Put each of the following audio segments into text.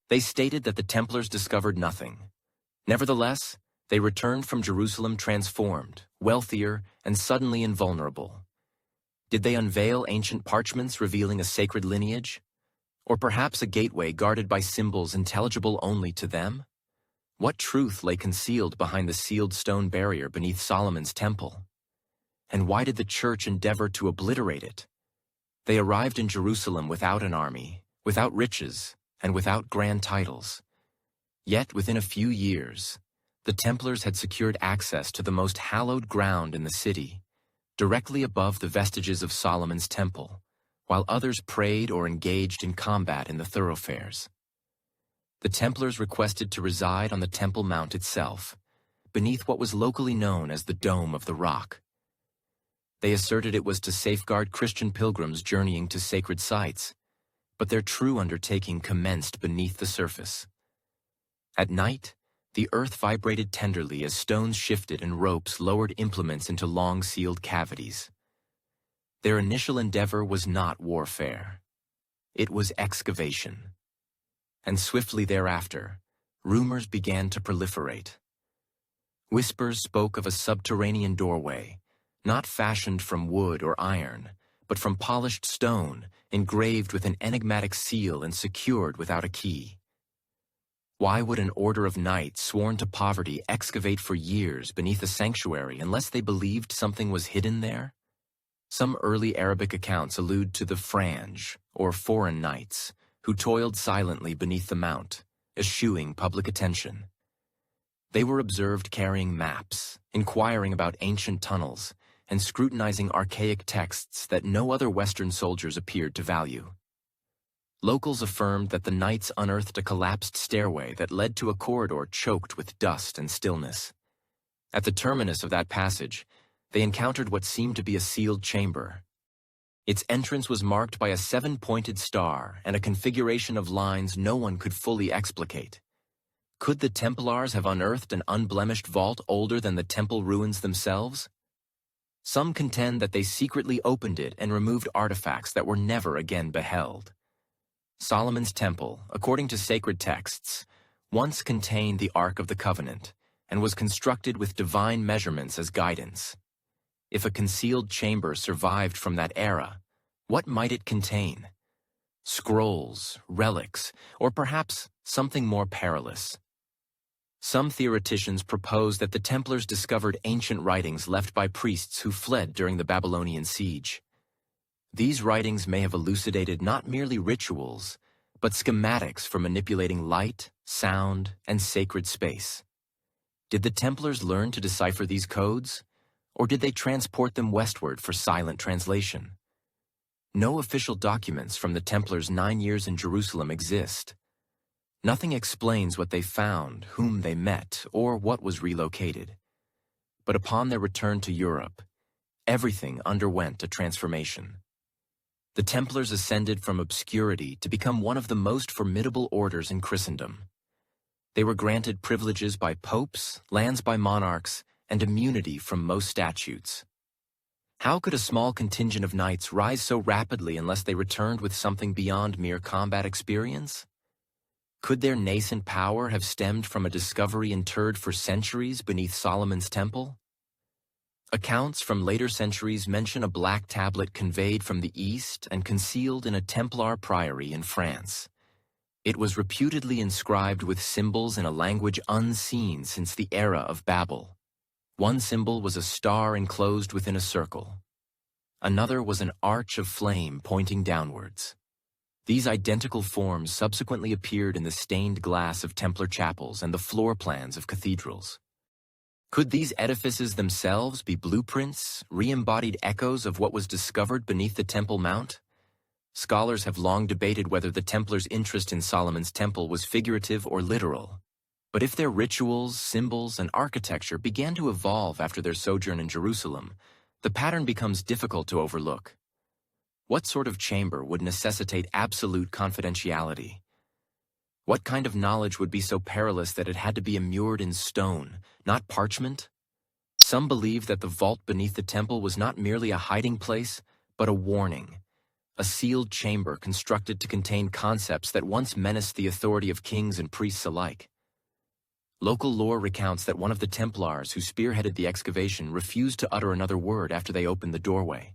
They stated that the Templars discovered nothing. Nevertheless, they returned from Jerusalem transformed, wealthier, and suddenly invulnerable. Did they unveil ancient parchments revealing a sacred lineage? Or perhaps a gateway guarded by symbols intelligible only to them? What truth lay concealed behind the sealed stone barrier beneath Solomon's temple? And why did the church endeavor to obliterate it? They arrived in Jerusalem without an army, without riches, and without grand titles. Yet within a few years, the Templars had secured access to the most hallowed ground in the city, directly above the vestiges of Solomon's temple, while others prayed or engaged in combat in the thoroughfares. The Templars requested to reside on the Temple Mount itself, beneath what was locally known as the Dome of the Rock. They asserted it was to safeguard Christian pilgrims journeying to sacred sites, but their true undertaking commenced beneath the surface. At night, the earth vibrated tenderly as stones shifted and ropes lowered implements into long sealed cavities. Their initial endeavor was not warfare. It was excavation. And swiftly thereafter, rumors began to proliferate. Whispers spoke of a subterranean doorway, not fashioned from wood or iron, but from polished stone, engraved with an enigmatic seal and secured without a key. Why would an order of knights sworn to poverty excavate for years beneath a sanctuary unless they believed something was hidden there? Some early Arabic accounts allude to the Frange, or foreign knights, who toiled silently beneath the mount, eschewing public attention. They were observed carrying maps, inquiring about ancient tunnels, and scrutinizing archaic texts that no other Western soldiers appeared to value. Locals affirmed that the knights unearthed a collapsed stairway that led to a corridor choked with dust and stillness. At the terminus of that passage, they encountered what seemed to be a sealed chamber. Its entrance was marked by a 7-pointed star and a configuration of lines no one could fully explicate. Could the Templars have unearthed an unblemished vault older than the temple ruins themselves? Some contend that they secretly opened it and removed artifacts that were never again beheld. Solomon's temple, according to sacred texts, once contained the Ark of the Covenant and was constructed with divine measurements as guidance. If a concealed chamber survived from that era, what might it contain? Scrolls, relics, or perhaps something more perilous. Some theoreticians propose that the Templars discovered ancient writings left by priests who fled during the Babylonian siege. These writings may have elucidated not merely rituals, but schematics for manipulating light, sound, and sacred space. Did the Templars learn to decipher these codes? Or did they transport them westward for silent translation? No official documents from the Templars' 9 years in Jerusalem exist. Nothing explains what they found, whom they met, or what was relocated. But upon their return to Europe, everything underwent a transformation. The Templars ascended from obscurity to become one of the most formidable orders in Christendom. They were granted privileges by popes, lands by monarchs, and immunity from most statutes. How could a small contingent of knights rise so rapidly unless they returned with something beyond mere combat experience? Could their nascent power have stemmed from a discovery interred for centuries beneath Solomon's temple? Accounts from later centuries mention a black tablet conveyed from the east and concealed in a Templar priory in France. It was reputedly inscribed with symbols in a language unseen since the era of Babel. One symbol was a star enclosed within a circle. Another was an arch of flame pointing downwards. These identical forms subsequently appeared in the stained glass of Templar chapels and the floor plans of cathedrals. Could these edifices themselves be blueprints, re-embodied echoes of what was discovered beneath the Temple Mount? Scholars have long debated whether the Templars' interest in Solomon's temple was figurative or literal. But if their rituals, symbols, and architecture began to evolve after their sojourn in Jerusalem, the pattern becomes difficult to overlook. What sort of chamber would necessitate absolute confidentiality? What kind of knowledge would be so perilous that it had to be immured in stone, not parchment? Some believe that the vault beneath the temple was not merely a hiding place, but a warning a sealed chamber constructed to contain concepts that once menaced the authority of kings and priests alike. Local lore recounts that one of the Templars who spearheaded the excavation refused to utter another word after they opened the doorway.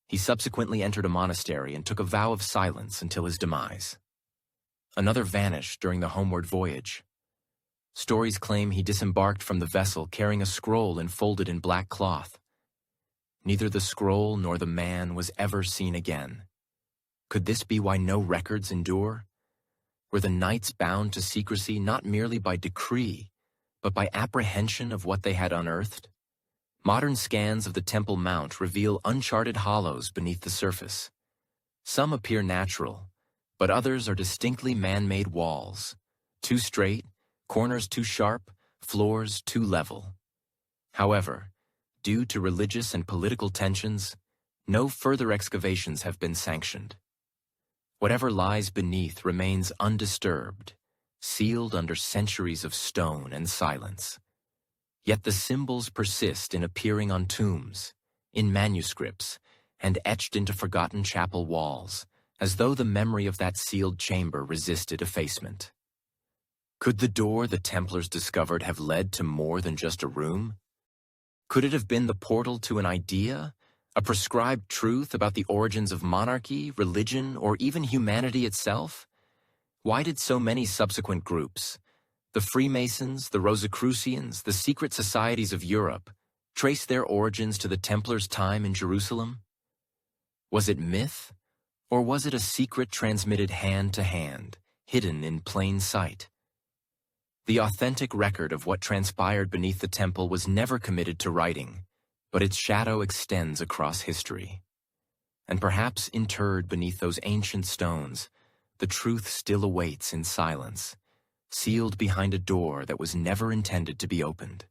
He subsequently entered a monastery and took a vow of silence until his demise. Another vanished during the homeward voyage. Stories claim he disembarked from the vessel carrying a scroll enfolded in black cloth. Neither the scroll nor the man was ever seen again. Could this be why no records endure? Were the knights bound to secrecy not merely by decree, but by apprehension of what they had unearthed? Modern scans of the Temple Mount reveal uncharted hollows beneath the surface. Some appear natural, but others are distinctly man-made walls, too straight, corners too sharp, floors too level. However, due to religious and political tensions, no further excavations have been sanctioned. Whatever lies beneath remains undisturbed, sealed under centuries of stone and silence. Yet the symbols persist in appearing on tombs, in manuscripts, and etched into forgotten chapel walls, as though the memory of that sealed chamber resisted effacement. Could the door the Templars discovered have led to more than just a room? Could it have been the portal to an idea, a prescribed truth about the origins of monarchy, religion, or even humanity itself? Why did so many subsequent groups, the Freemasons, the Rosicrucians, the secret societies of Europe, trace their origins to the Templars' time in Jerusalem? Was it myth, or was it a secret transmitted hand to hand, hidden in plain sight? The authentic record of what transpired beneath the temple was never committed to writing, but its shadow extends across history. And perhaps interred beneath those ancient stones, the truth still awaits in silence, sealed behind a door that was never intended to be opened.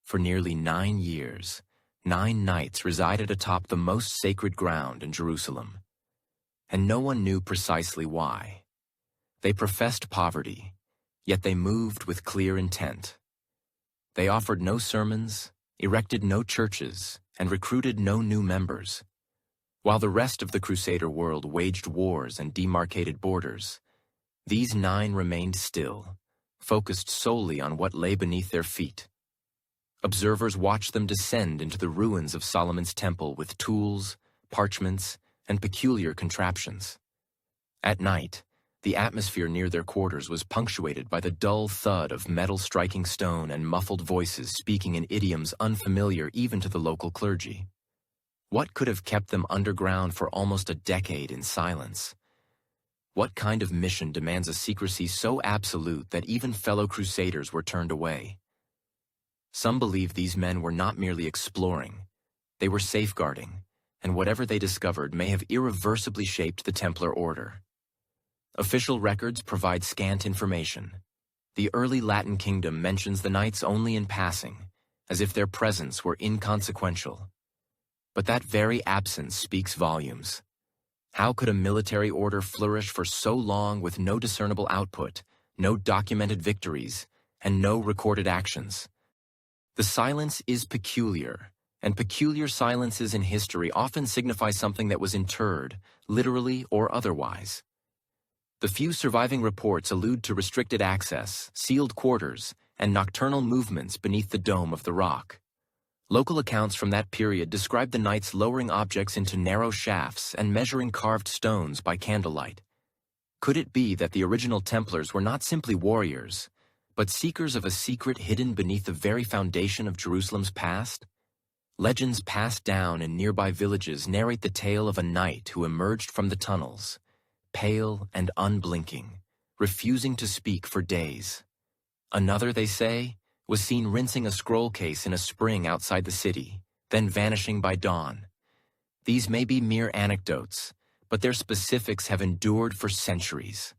For nearly 9 years, 9 knights resided atop the most sacred ground in Jerusalem, and no one knew precisely why. They professed poverty, yet they moved with clear intent. They offered no sermons, erected no churches, and recruited no new members. While the rest of the Crusader world waged wars and demarcated borders, these 9 remained still, focused solely on what lay beneath their feet. Observers watched them descend into the ruins of Solomon's temple with tools, parchments, and peculiar contraptions. At night, the atmosphere near their quarters was punctuated by the dull thud of metal striking stone and muffled voices speaking in idioms unfamiliar even to the local clergy. What could have kept them underground for almost a decade in silence? What kind of mission demands a secrecy so absolute that even fellow crusaders were turned away? Some believe these men were not merely exploring, they were safeguarding, and whatever they discovered may have irreversibly shaped the Templar order. Official records provide scant information. The early Latin kingdom mentions the knights only in passing, as if their presence were inconsequential. But that very absence speaks volumes. How could a military order flourish for so long with no discernible output, no documented victories, and no recorded actions? The silence is peculiar, and peculiar silences in history often signify something that was interred, literally or otherwise. The few surviving reports allude to restricted access, sealed quarters, and nocturnal movements beneath the dome of the rock. Local accounts from that period describe the knights lowering objects into narrow shafts and measuring carved stones by candlelight. Could it be that the original Templars were not simply warriors, but seekers of a secret hidden beneath the very foundation of Jerusalem's past? Legends passed down in nearby villages narrate the tale of a knight who emerged from the tunnels, pale and unblinking, refusing to speak for days. Another, they say, was seen rinsing a scroll case in a spring outside the city, then vanishing by dawn. These may be mere anecdotes, but their specifics have endured for centuries.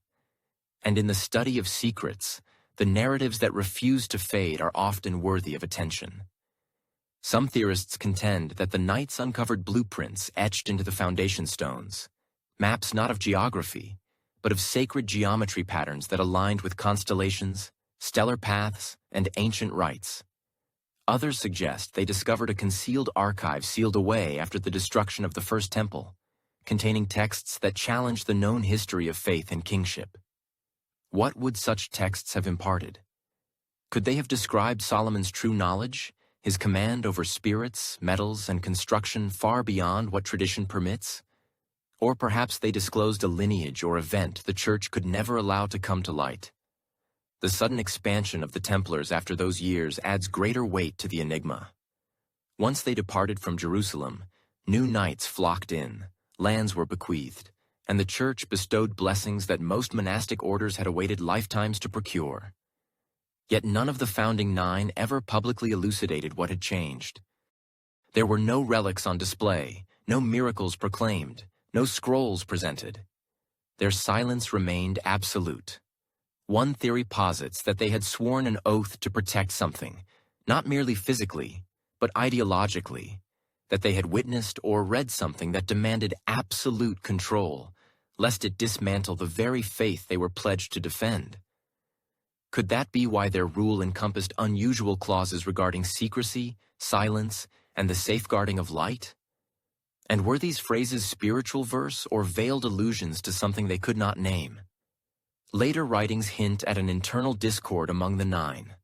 And in the study of secrets, the narratives that refuse to fade are often worthy of attention. Some theorists contend that the knights uncovered blueprints etched into the foundation stones, maps not of geography, but of sacred geometry patterns that aligned with constellations, stellar paths, and ancient rites. Others suggest they discovered a concealed archive sealed away after the destruction of the First Temple, containing texts that challenge the known history of faith and kingship. What would such texts have imparted? Could they have described Solomon's true knowledge, his command over spirits, metals, and construction far beyond what tradition permits? Or perhaps they disclosed a lineage or event the Church could never allow to come to light. The sudden expansion of the Templars after those years adds greater weight to the enigma. Once they departed from Jerusalem, new knights flocked in, lands were bequeathed, and the Church bestowed blessings that most monastic orders had awaited lifetimes to procure. Yet none of the founding 9 ever publicly elucidated what had changed. There were no relics on display, no miracles proclaimed, no scrolls presented. Their silence remained absolute. One theory posits that they had sworn an oath to protect something, not merely physically, but ideologically, that they had witnessed or read something that demanded absolute control, lest it dismantle the very faith they were pledged to defend. Could that be why their rule encompassed unusual clauses regarding secrecy, silence, and the safeguarding of light? And were these phrases spiritual verse or veiled allusions to something they could not name? Later writings hint at an internal discord among the 9.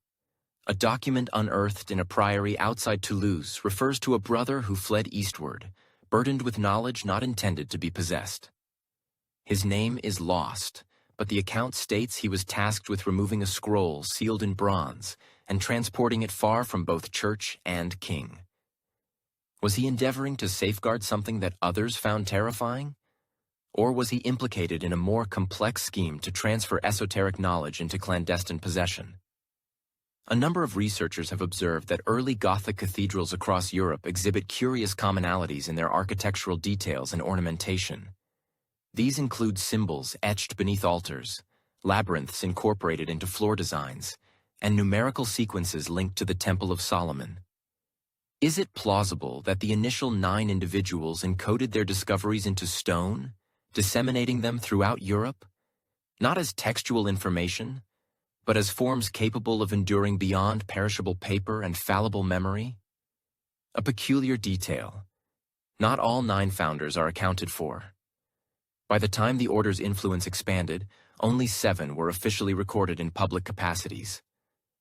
A document unearthed in a priory outside Toulouse refers to a brother who fled eastward, burdened with knowledge not intended to be possessed. His name is lost, but the account states he was tasked with removing a scroll sealed in bronze and transporting it far from both church and king. Was he endeavoring to safeguard something that others found terrifying? Or was he implicated in a more complex scheme to transfer esoteric knowledge into clandestine possession? A number of researchers have observed that early Gothic cathedrals across Europe exhibit curious commonalities in their architectural details and ornamentation. These include symbols etched beneath altars, labyrinths incorporated into floor designs, and numerical sequences linked to the Temple of Solomon. Is it plausible that the initial 9 individuals encoded their discoveries into stone, disseminating them throughout Europe, not as textual information, but as forms capable of enduring beyond perishable paper and fallible memory? A peculiar detail. Not all 9 founders are accounted for. By the time the order's influence expanded, only 7 were officially recorded in public capacities.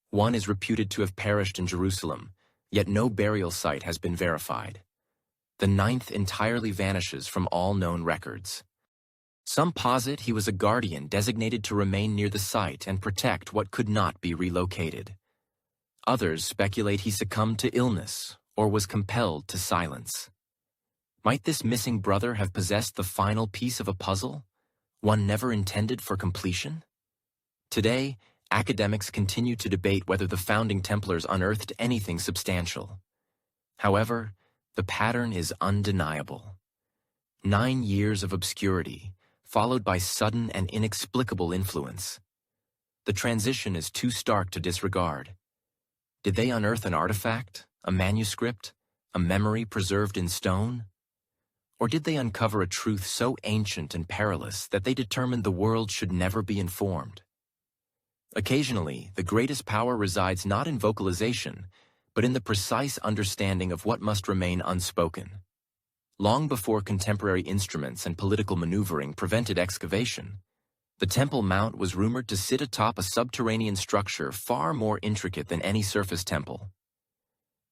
One is reputed to have perished in Jerusalem, yet no burial site has been verified. The 9th entirely vanishes from all known records. Some posit he was a guardian designated to remain near the site and protect what could not be relocated. Others speculate he succumbed to illness or was compelled to silence. Might this missing brother have possessed the final piece of a puzzle, one never intended for completion? Today, academics continue to debate whether the founding Templars unearthed anything substantial. However, the pattern is undeniable. 9 years of obscurity, followed by sudden and inexplicable influence. The transition is too stark to disregard. Did they unearth an artifact, a manuscript, a memory preserved in stone? Or did they uncover a truth so ancient and perilous that they determined the world should never be informed? Occasionally, the greatest power resides not in vocalization, but in the precise understanding of what must remain unspoken. Long before contemporary instruments and political maneuvering prevented excavation, the Temple Mount was rumored to sit atop a subterranean structure far more intricate than any surface temple.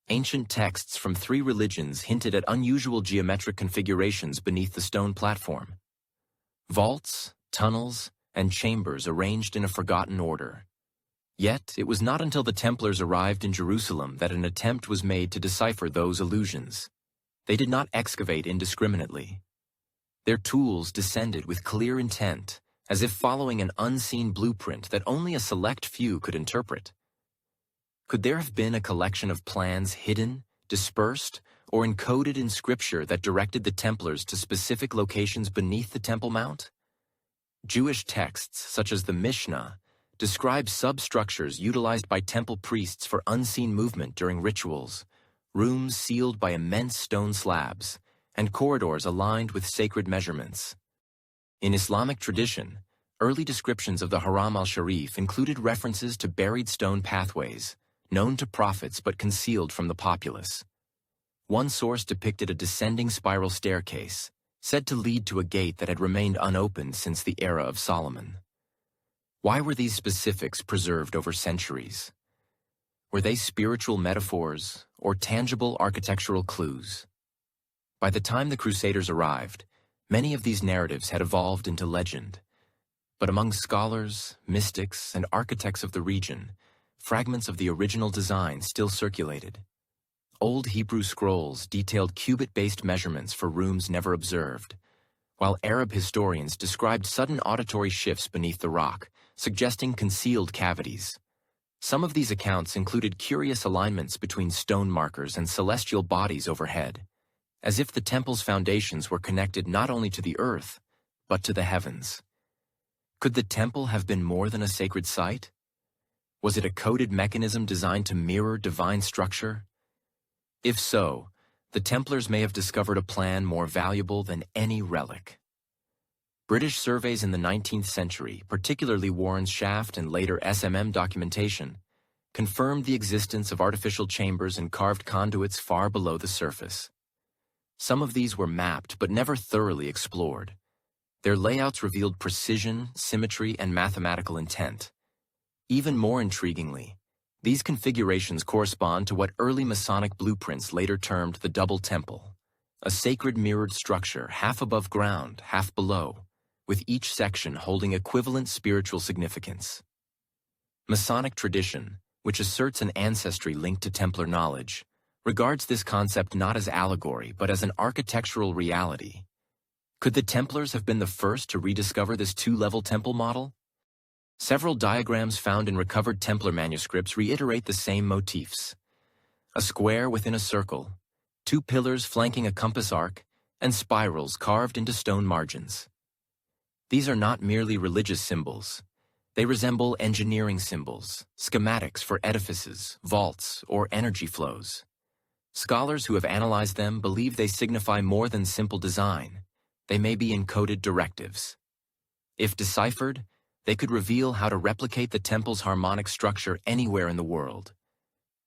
Ancient texts from 3 religions hinted at unusual geometric configurations beneath the stone platform. Vaults, tunnels, and chambers arranged in a forgotten order. Yet, it was not until the Templars arrived in Jerusalem that an attempt was made to decipher those illusions. They did not excavate indiscriminately. Their tools descended with clear intent, as if following an unseen blueprint that only a select few could interpret. Could there have been a collection of plans hidden, dispersed, or encoded in scripture that directed the Templars to specific locations beneath the Temple Mount? Jewish texts, such as the Mishnah, describe substructures utilized by temple priests for unseen movement during rituals, rooms sealed by immense stone slabs, and corridors aligned with sacred measurements. In Islamic tradition, early descriptions of the Haram al-Sharif included references to buried stone pathways, known to prophets but concealed from the populace. One source depicted a descending spiral staircase, said to lead to a gate that had remained unopened since the era of Solomon. Why were these specifics preserved over centuries? Were they spiritual metaphors or tangible architectural clues? By the time the Crusaders arrived, many of these narratives had evolved into legend. But among scholars, mystics, and architects of the region, fragments of the original design still circulated. Old Hebrew scrolls detailed cubit-based measurements for rooms never observed, while Arab historians described sudden auditory shifts beneath the rock, suggesting concealed cavities. Some of these accounts included curious alignments between stone markers and celestial bodies overhead, as if the temple's foundations were connected not only to the earth, but to the heavens. Could the temple have been more than a sacred site? Was it a coded mechanism designed to mirror divine structure? If so, the Templars may have discovered a plan more valuable than any relic. British surveys in the 19th century, particularly Warren's Shaft and later SMM documentation, confirmed the existence of artificial chambers and carved conduits far below the surface. Some of these were mapped but never thoroughly explored. Their layouts revealed precision, symmetry, and mathematical intent. Even more intriguingly, these configurations correspond to what early Masonic blueprints later termed the double temple, a sacred mirrored structure half above ground, half below, with each section holding equivalent spiritual significance. Masonic tradition, which asserts an ancestry linked to Templar knowledge, regards this concept not as allegory but as an architectural reality. Could the Templars have been the first to rediscover this two-level temple model? Several diagrams found in recovered Templar manuscripts reiterate the same motifs. A square within a circle, two pillars flanking a compass arc, and spirals carved into stone margins. These are not merely religious symbols. They resemble engineering symbols, schematics for edifices, vaults, or energy flows. Scholars who have analyzed them believe they signify more than simple design. They may be encoded directives. If deciphered, they could reveal how to replicate the temple's harmonic structure anywhere in the world.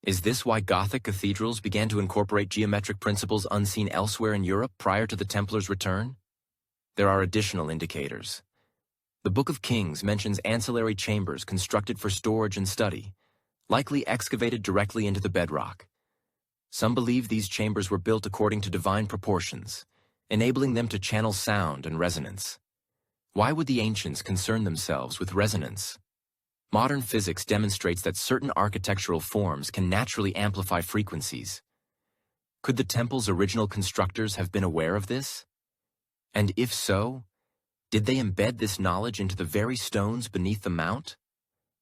Is this why Gothic cathedrals began to incorporate geometric principles unseen elsewhere in Europe prior to the Templars' return? There are additional indicators. The Book of Kings mentions ancillary chambers constructed for storage and study, likely excavated directly into the bedrock. Some believe these chambers were built according to divine proportions, enabling them to channel sound and resonance. Why would the ancients concern themselves with resonance? Modern physics demonstrates that certain architectural forms can naturally amplify frequencies. Could the temple's original constructors have been aware of this? And if so, did they embed this knowledge into the very stones beneath the mount?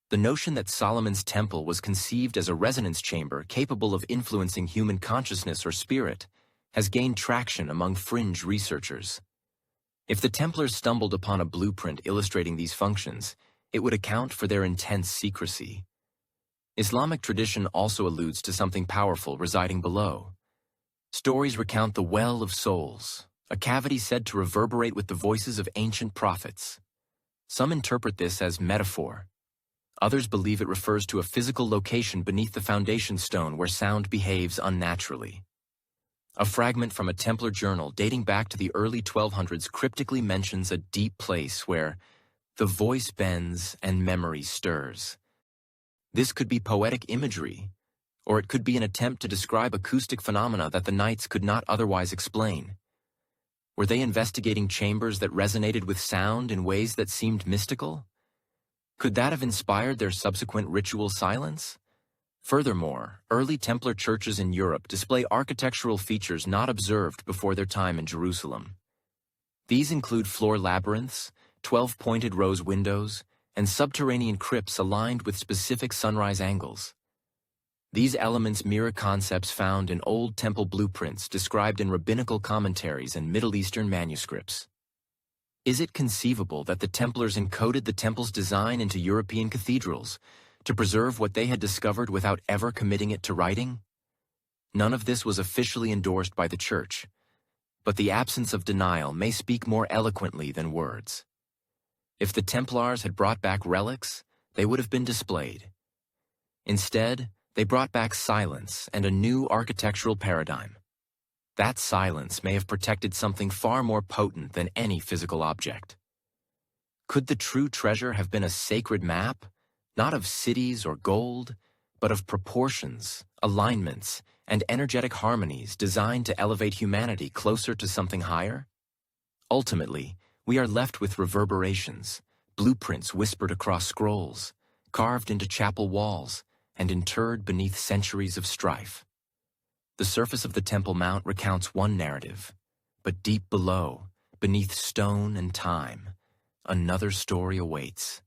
The notion that Solomon's temple was conceived as a resonance chamber capable of influencing human consciousness or spirit has gained traction among fringe researchers. If the Templars stumbled upon a blueprint illustrating these functions, it would account for their intense secrecy. Islamic tradition also alludes to something powerful residing below. Stories recount the Well of Souls, a cavity said to reverberate with the voices of ancient prophets. Some interpret this as metaphor. Others believe it refers to a physical location beneath the foundation stone where sound behaves unnaturally. A fragment from a Templar journal dating back to the early 1200s cryptically mentions a deep place where the voice bends and memory stirs. This could be poetic imagery, or it could be an attempt to describe acoustic phenomena that the Knights could not otherwise explain. Were they investigating chambers that resonated with sound in ways that seemed mystical? Could that have inspired their subsequent ritual silence? Furthermore, early Templar churches in Europe display architectural features not observed before their time in Jerusalem. These include floor labyrinths, 12-pointed rose windows, and subterranean crypts aligned with specific sunrise angles. These elements mirror concepts found in old temple blueprints described in rabbinical commentaries and Middle Eastern manuscripts. Is it conceivable that the Templars encoded the temple's design into European cathedrals to preserve what they had discovered without ever committing it to writing? None of this was officially endorsed by the Church, but the absence of denial may speak more eloquently than words. If the Templars had brought back relics, they would have been displayed. Instead, they brought back silence and a new architectural paradigm. That silence may have protected something far more potent than any physical object. Could the true treasure have been a sacred map, not of cities or gold, but of proportions, alignments, and energetic harmonies designed to elevate humanity closer to something higher? Ultimately, we are left with reverberations, blueprints whispered across scrolls, carved into chapel walls, and interred beneath centuries of strife. The surface of the Temple Mount recounts one narrative, but deep below, beneath stone and time, another story awaits.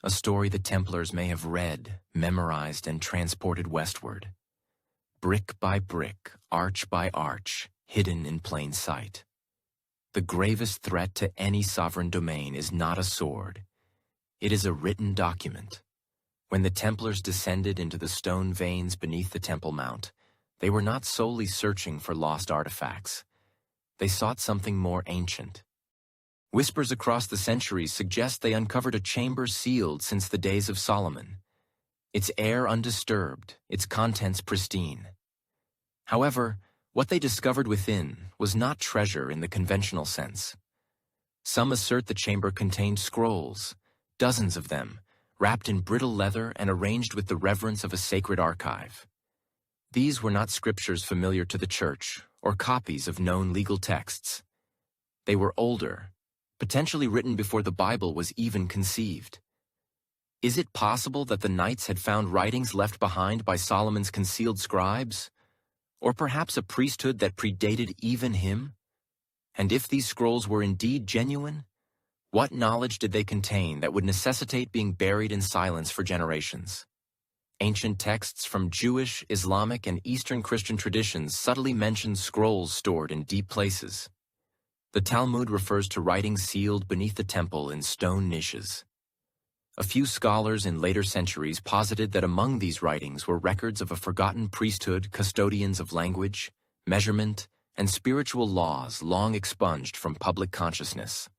A story the Templars may have read, memorized, and transported westward. Brick by brick, arch by arch, hidden in plain sight. The gravest threat to any sovereign domain is not a sword. It is a written document. When the Templars descended into the stone veins beneath the Temple Mount, they were not solely searching for lost artifacts. They sought something more ancient. Whispers across the centuries suggest they uncovered a chamber sealed since the days of Solomon, its air undisturbed, its contents pristine. However, what they discovered within was not treasure in the conventional sense. Some assert the chamber contained scrolls, dozens of them, wrapped in brittle leather and arranged with the reverence of a sacred archive. These were not scriptures familiar to the church or copies of known legal texts. They were older, potentially written before the Bible was even conceived. Is it possible that the Knights had found writings left behind by Solomon's concealed scribes? Or perhaps a priesthood that predated even him? And if these scrolls were indeed genuine, what knowledge did they contain that would necessitate being buried in silence for generations? Ancient texts from Jewish, Islamic, and Eastern Christian traditions subtly mention scrolls stored in deep places. The Talmud refers to writings sealed beneath the temple in stone niches. A few scholars in later centuries posited that among these writings were records of a forgotten priesthood, custodians of language, measurement, and spiritual laws long expunged from public consciousness.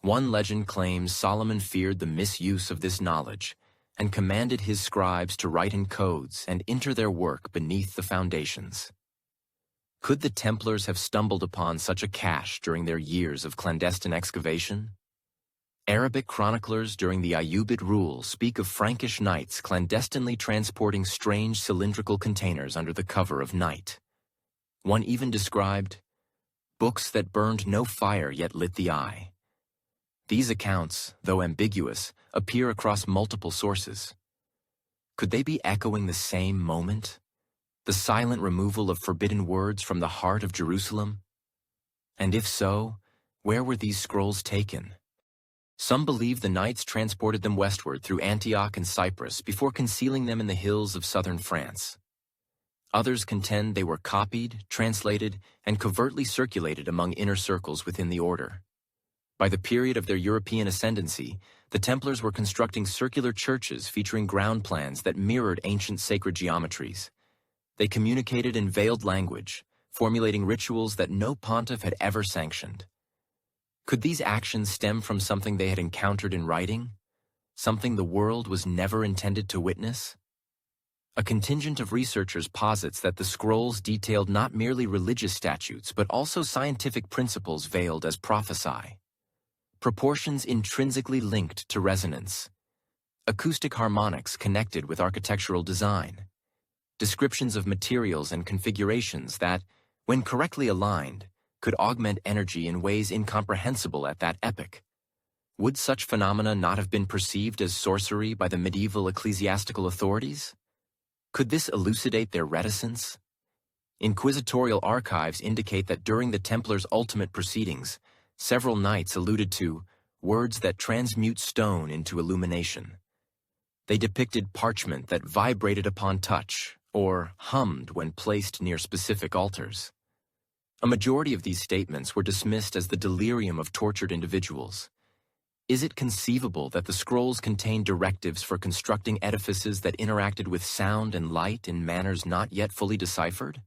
One legend claims Solomon feared the misuse of this knowledge and commanded his scribes to write in codes and enter their work beneath the foundations. Could the Templars have stumbled upon such a cache during their years of clandestine excavation? Arabic chroniclers during the Ayyubid rule speak of Frankish knights clandestinely transporting strange cylindrical containers under the cover of night. One even described books that burned no fire yet lit the eye. These accounts, though ambiguous, appear across multiple sources. Could they be echoing the same moment? The silent removal of forbidden words from the heart of Jerusalem? And if so, where were these scrolls taken? Some believe the Knights transported them westward through Antioch and Cyprus before concealing them in the hills of southern France. Others contend they were copied, translated, and covertly circulated among inner circles within the order. By the period of their European ascendancy, the Templars were constructing circular churches featuring ground plans that mirrored ancient sacred geometries. They communicated in veiled language, formulating rituals that no pontiff had ever sanctioned. Could these actions stem from something they had encountered in writing? Something the world was never intended to witness? A contingent of researchers posits that the scrolls detailed not merely religious statutes but also scientific principles veiled as prophecy. Proportions intrinsically linked to resonance. Acoustic harmonics connected with architectural design. Descriptions of materials and configurations that, when correctly aligned, could augment energy in ways incomprehensible at that epoch. Would such phenomena not have been perceived as sorcery by the medieval ecclesiastical authorities? Could this elucidate their reticence? Inquisitorial archives indicate that during the Templars' ultimate proceedings, several knights alluded to words that transmute stone into illumination. They depicted parchment that vibrated upon touch, or hummed when placed near specific altars. A majority of these statements were dismissed as the delirium of tortured individuals. Is it conceivable that the scrolls contained directives for constructing edifices that interacted with sound and light in manners not yet fully deciphered?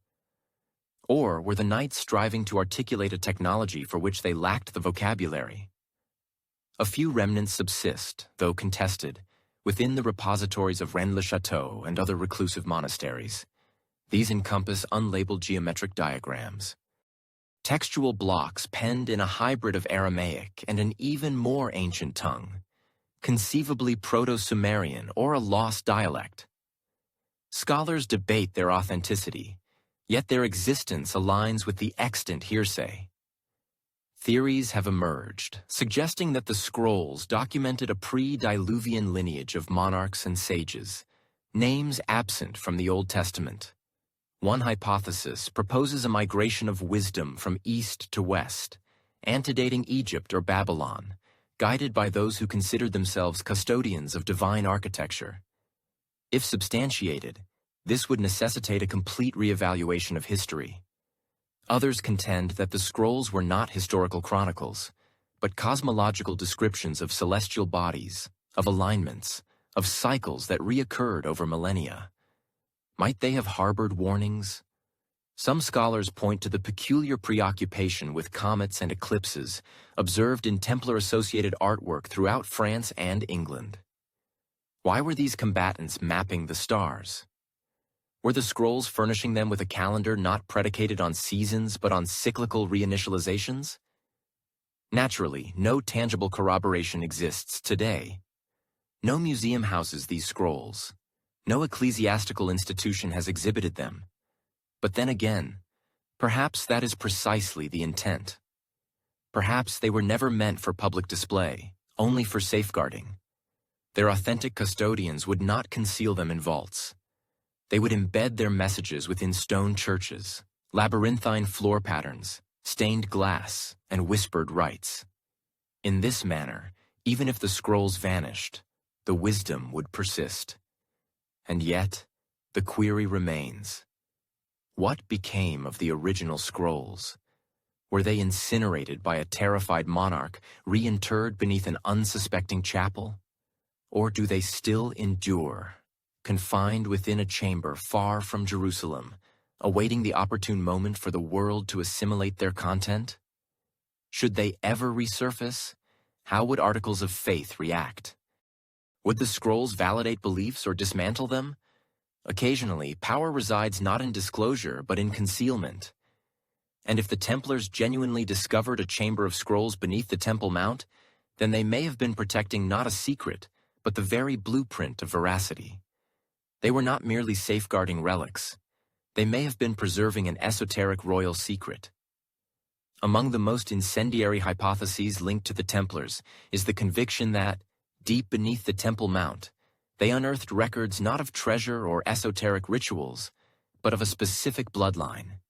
Or were the knights striving to articulate a technology for which they lacked the vocabulary? A few remnants subsist, though contested, within the repositories of Rennes-le-Château and other reclusive monasteries. These encompass unlabeled geometric diagrams, textual blocks penned in a hybrid of Aramaic and an even more ancient tongue, conceivably Proto-Sumerian or a lost dialect. Scholars debate their authenticity, yet their existence aligns with the extant hearsay. Theories have emerged, suggesting that the scrolls documented a pre-Diluvian lineage of monarchs and sages, names absent from the Old Testament. One hypothesis proposes a migration of wisdom from east to west, antedating Egypt or Babylon, guided by those who considered themselves custodians of divine architecture. If substantiated, this would necessitate a complete reevaluation of history. Others contend that the scrolls were not historical chronicles, but cosmological descriptions of celestial bodies, of alignments, of cycles that reoccurred over millennia. Might they have harbored warnings? Some scholars point to the peculiar preoccupation with comets and eclipses observed in Templar-associated artwork throughout France and England. Why were these combatants mapping the stars? Were the scrolls furnishing them with a calendar not predicated on seasons but on cyclical reinitializations? Naturally, no tangible corroboration exists today. No museum houses these scrolls. No ecclesiastical institution has exhibited them. But then again, perhaps that is precisely the intent. Perhaps they were never meant for public display, only for safeguarding. Their authentic custodians would not conceal them in vaults. They would embed their messages within stone churches, labyrinthine floor patterns, stained glass, and whispered rites. In this manner, even if the scrolls vanished, the wisdom would persist. And yet, the query remains. What became of the original scrolls? Were they incinerated by a terrified monarch, reinterred beneath an unsuspecting chapel? Or do they still endure, confined within a chamber far from Jerusalem, awaiting the opportune moment for the world to assimilate their content? Should they ever resurface, how would articles of faith react? Would the scrolls validate beliefs or dismantle them? Occasionally, power resides not in disclosure but in concealment. And if the Templars genuinely discovered a chamber of scrolls beneath the Temple Mount, then they may have been protecting not a secret, but the very blueprint of veracity. They were not merely safeguarding relics. They may have been preserving an esoteric royal secret. Among the most incendiary hypotheses linked to the Templars is the conviction that, deep beneath the Temple Mount, they unearthed records not of treasure or esoteric rituals, but of a specific bloodline.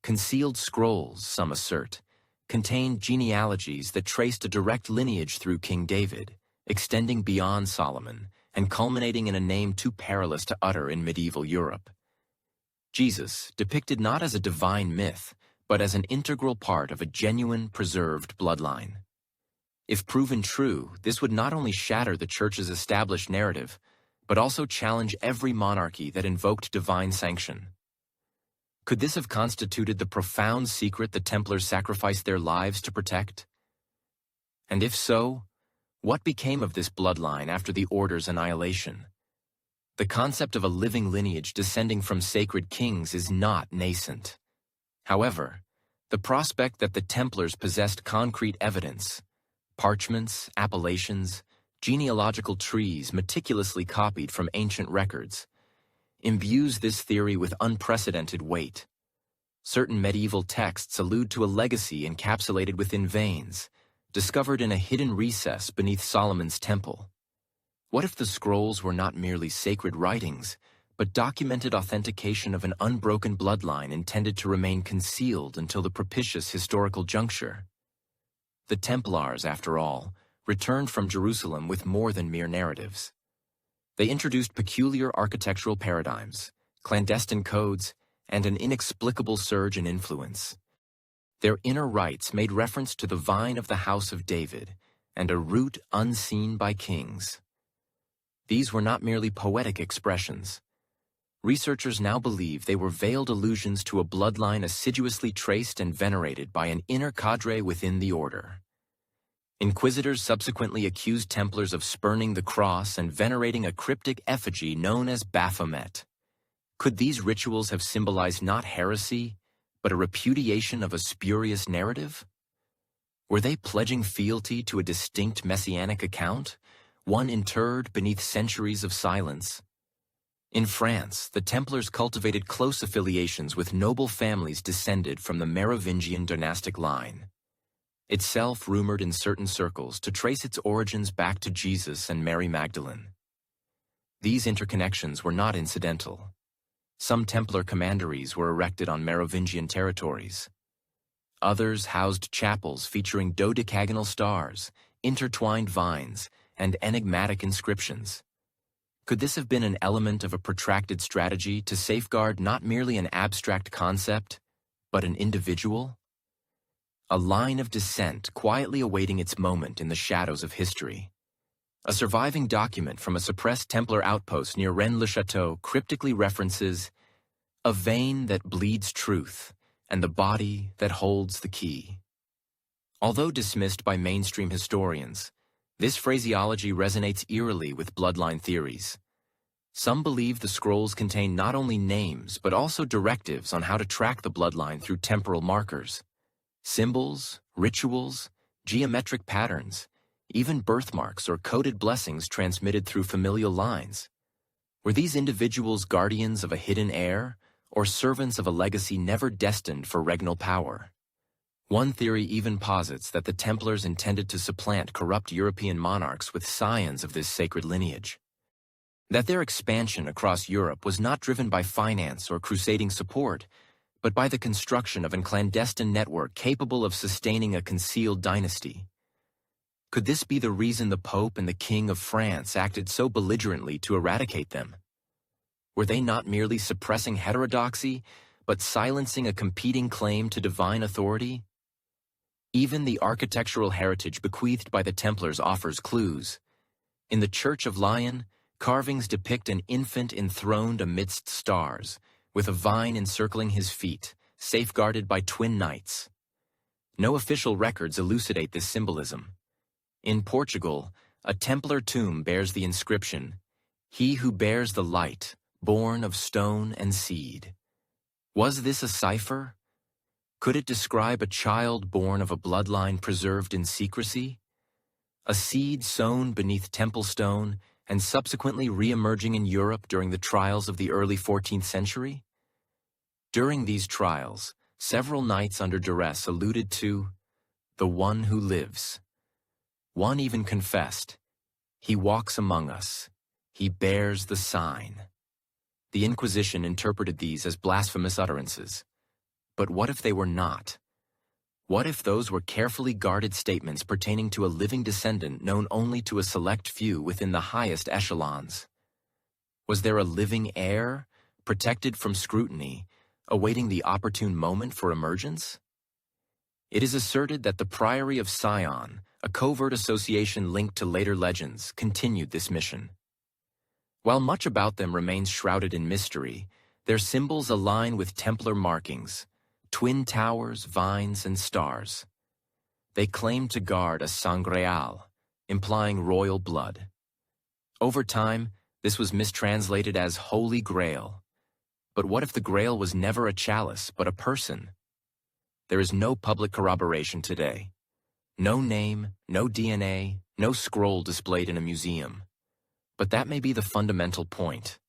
Concealed scrolls, some assert, contained genealogies that traced a direct lineage through King David, extending beyond Solomon and culminating in a name too perilous to utter in medieval Europe. Jesus, depicted not as a divine myth, but as an integral part of a genuine, preserved bloodline. If proven true, this would not only shatter the Church's established narrative, but also challenge every monarchy that invoked divine sanction. Could this have constituted the profound secret the Templars sacrificed their lives to protect? And if so, what became of this bloodline after the Order's annihilation? The concept of a living lineage descending from sacred kings is not nascent. However, the prospect that the Templars possessed concrete evidence, parchments, appellations, genealogical trees meticulously copied from ancient records, imbues this theory with unprecedented weight. Certain medieval texts allude to a legacy encapsulated within veins, discovered in a hidden recess beneath Solomon's temple. What if the scrolls were not merely sacred writings, but documented authentication of an unbroken bloodline intended to remain concealed until the propitious historical juncture? The Templars, after all, returned from Jerusalem with more than mere narratives. They introduced peculiar architectural paradigms, clandestine codes, and an inexplicable surge in influence. Their inner rites made reference to the vine of the house of David and a root unseen by kings. These were not merely poetic expressions. Researchers now believe they were veiled allusions to a bloodline assiduously traced and venerated by an inner cadre within the Order. Inquisitors subsequently accused Templars of spurning the cross and venerating a cryptic effigy known as Baphomet. Could these rituals have symbolized not heresy, but a repudiation of a spurious narrative? Were they pledging fealty to a distinct messianic account, one interred beneath centuries of silence? In France, the Templars cultivated close affiliations with noble families descended from the Merovingian dynastic line, itself rumored in certain circles to trace its origins back to Jesus and Mary Magdalene. These interconnections were not incidental. Some Templar commanderies were erected on Merovingian territories. Others housed chapels featuring dodecagonal stars, intertwined vines, and enigmatic inscriptions. Could this have been an element of a protracted strategy to safeguard not merely an abstract concept, but an individual? A line of descent quietly awaiting its moment in the shadows of history. A surviving document from a suppressed Templar outpost near Rennes-le-Château cryptically references a vein that bleeds truth and the body that holds the key. Although dismissed by mainstream historians, this phraseology resonates eerily with bloodline theories. Some believe the scrolls contain not only names but also directives on how to track the bloodline through temporal markers. Symbols, rituals, geometric patterns, even birthmarks or coded blessings transmitted through familial lines. Were these individuals guardians of a hidden heir, or servants of a legacy never destined for regnal power? One theory even posits that the Templars intended to supplant corrupt European monarchs with scions of this sacred lineage. That their expansion across Europe was not driven by finance or crusading support, but by the construction of a clandestine network capable of sustaining a concealed dynasty. Could this be the reason the Pope and the King of France acted so belligerently to eradicate them? Were they not merely suppressing heterodoxy, but silencing a competing claim to divine authority? Even the architectural heritage bequeathed by the Templars offers clues. In the Church of Lyon, carvings depict an infant enthroned amidst stars, with a vine encircling his feet, safeguarded by twin knights. No official records elucidate this symbolism. In Portugal, a Templar tomb bears the inscription, "He who bears the light, born of stone and seed." Was this a cipher? Could it describe a child born of a bloodline preserved in secrecy? A seed sown beneath temple stone and subsequently re-emerging in Europe during the trials of the early 14th century? During these trials, several knights under duress alluded to the one who lives. One even confessed, "He walks among us. He bears the sign." The Inquisition interpreted these as blasphemous utterances. But what if they were not? What if those were carefully guarded statements pertaining to a living descendant known only to a select few within the highest echelons? Was there a living heir, protected from scrutiny, awaiting the opportune moment for emergence? It is asserted that the Priory of Sion, a covert association linked to later legends, continued this mission. While much about them remains shrouded in mystery, their symbols align with Templar markings, twin towers, vines, and stars. They claim to guard a sangreal, implying royal blood. Over time, this was mistranslated as Holy Grail. But what if the Grail was never a chalice, but a person? There is no public corroboration today. No name, no DNA, no scroll displayed in a museum. But that may be the fundamental point.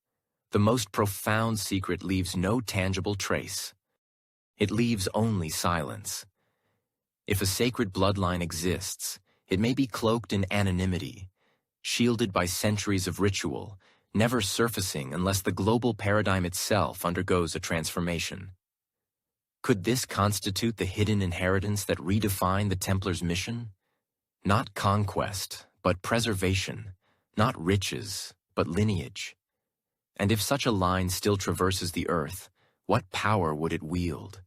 The most profound secret leaves no tangible trace. It leaves only silence. If a sacred bloodline exists, it may be cloaked in anonymity, shielded by centuries of ritual, never surfacing unless the global paradigm itself undergoes a transformation. Could this constitute the hidden inheritance that redefined the Templars' mission? Not conquest, but preservation. Not riches, but lineage. And if such a line still traverses the earth, what power would it wield?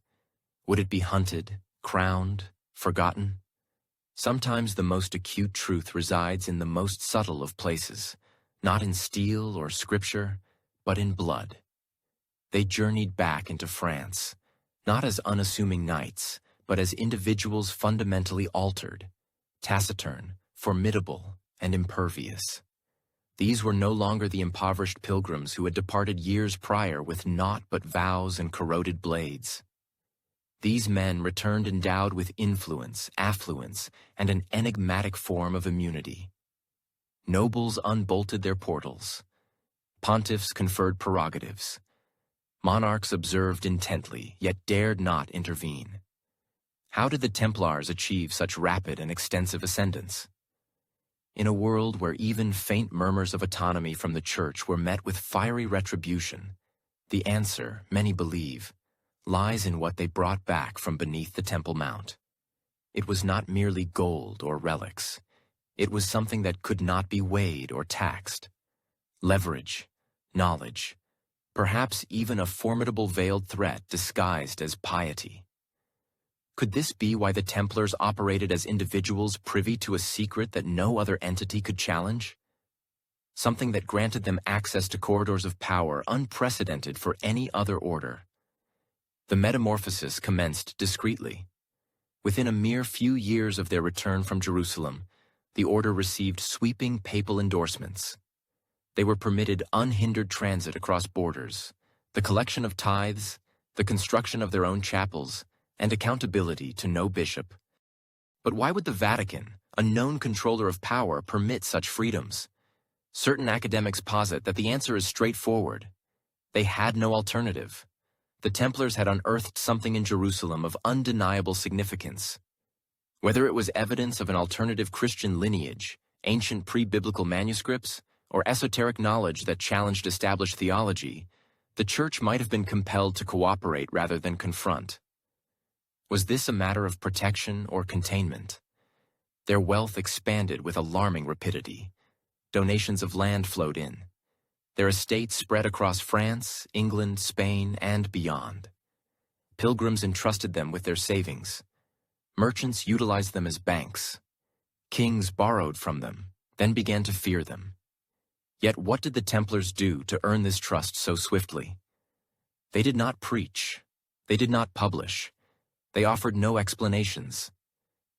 Would it be hunted, crowned, forgotten? Sometimes the most acute truth resides in the most subtle of places, not in steel or scripture, but in blood. They journeyed back into France, not as unassuming knights, but as individuals fundamentally altered, taciturn, formidable, and impervious. These were no longer the impoverished pilgrims who had departed years prior with naught but vows and corroded blades. These men returned endowed with influence, affluence, and an enigmatic form of immunity. Nobles unbolted their portals. Pontiffs conferred prerogatives. Monarchs observed intently, yet dared not intervene. How did the Templars achieve such rapid and extensive ascendance? In a world where even faint murmurs of autonomy from the Church were met with fiery retribution, the answer, many believe, lies in what they brought back from beneath the Temple Mount. It was not merely gold or relics. It was something that could not be weighed or taxed. Leverage, knowledge, perhaps even a formidable veiled threat disguised as piety. Could this be why the Templars operated as individuals privy to a secret that no other entity could challenge? Something that granted them access to corridors of power unprecedented for any other order. The metamorphosis commenced discreetly. Within a mere few years of their return from Jerusalem, the order received sweeping papal endorsements. They were permitted unhindered transit across borders, the collection of tithes, the construction of their own chapels, and accountability to no bishop. But why would the Vatican, a known controller of power, permit such freedoms? Certain academics posit that the answer is straightforward. They had no alternative. The Templars had unearthed something in Jerusalem of undeniable significance. Whether it was evidence of an alternative Christian lineage, ancient pre-biblical manuscripts, or esoteric knowledge that challenged established theology, the Church might have been compelled to cooperate rather than confront. Was this a matter of protection or containment? Their wealth expanded with alarming rapidity. Donations of land flowed in. Their estates spread across France, England, Spain, and beyond. Pilgrims entrusted them with their savings. Merchants utilized them as banks. Kings borrowed from them, then began to fear them. Yet what did the Templars do to earn this trust so swiftly? They did not preach. They did not publish. They offered no explanations.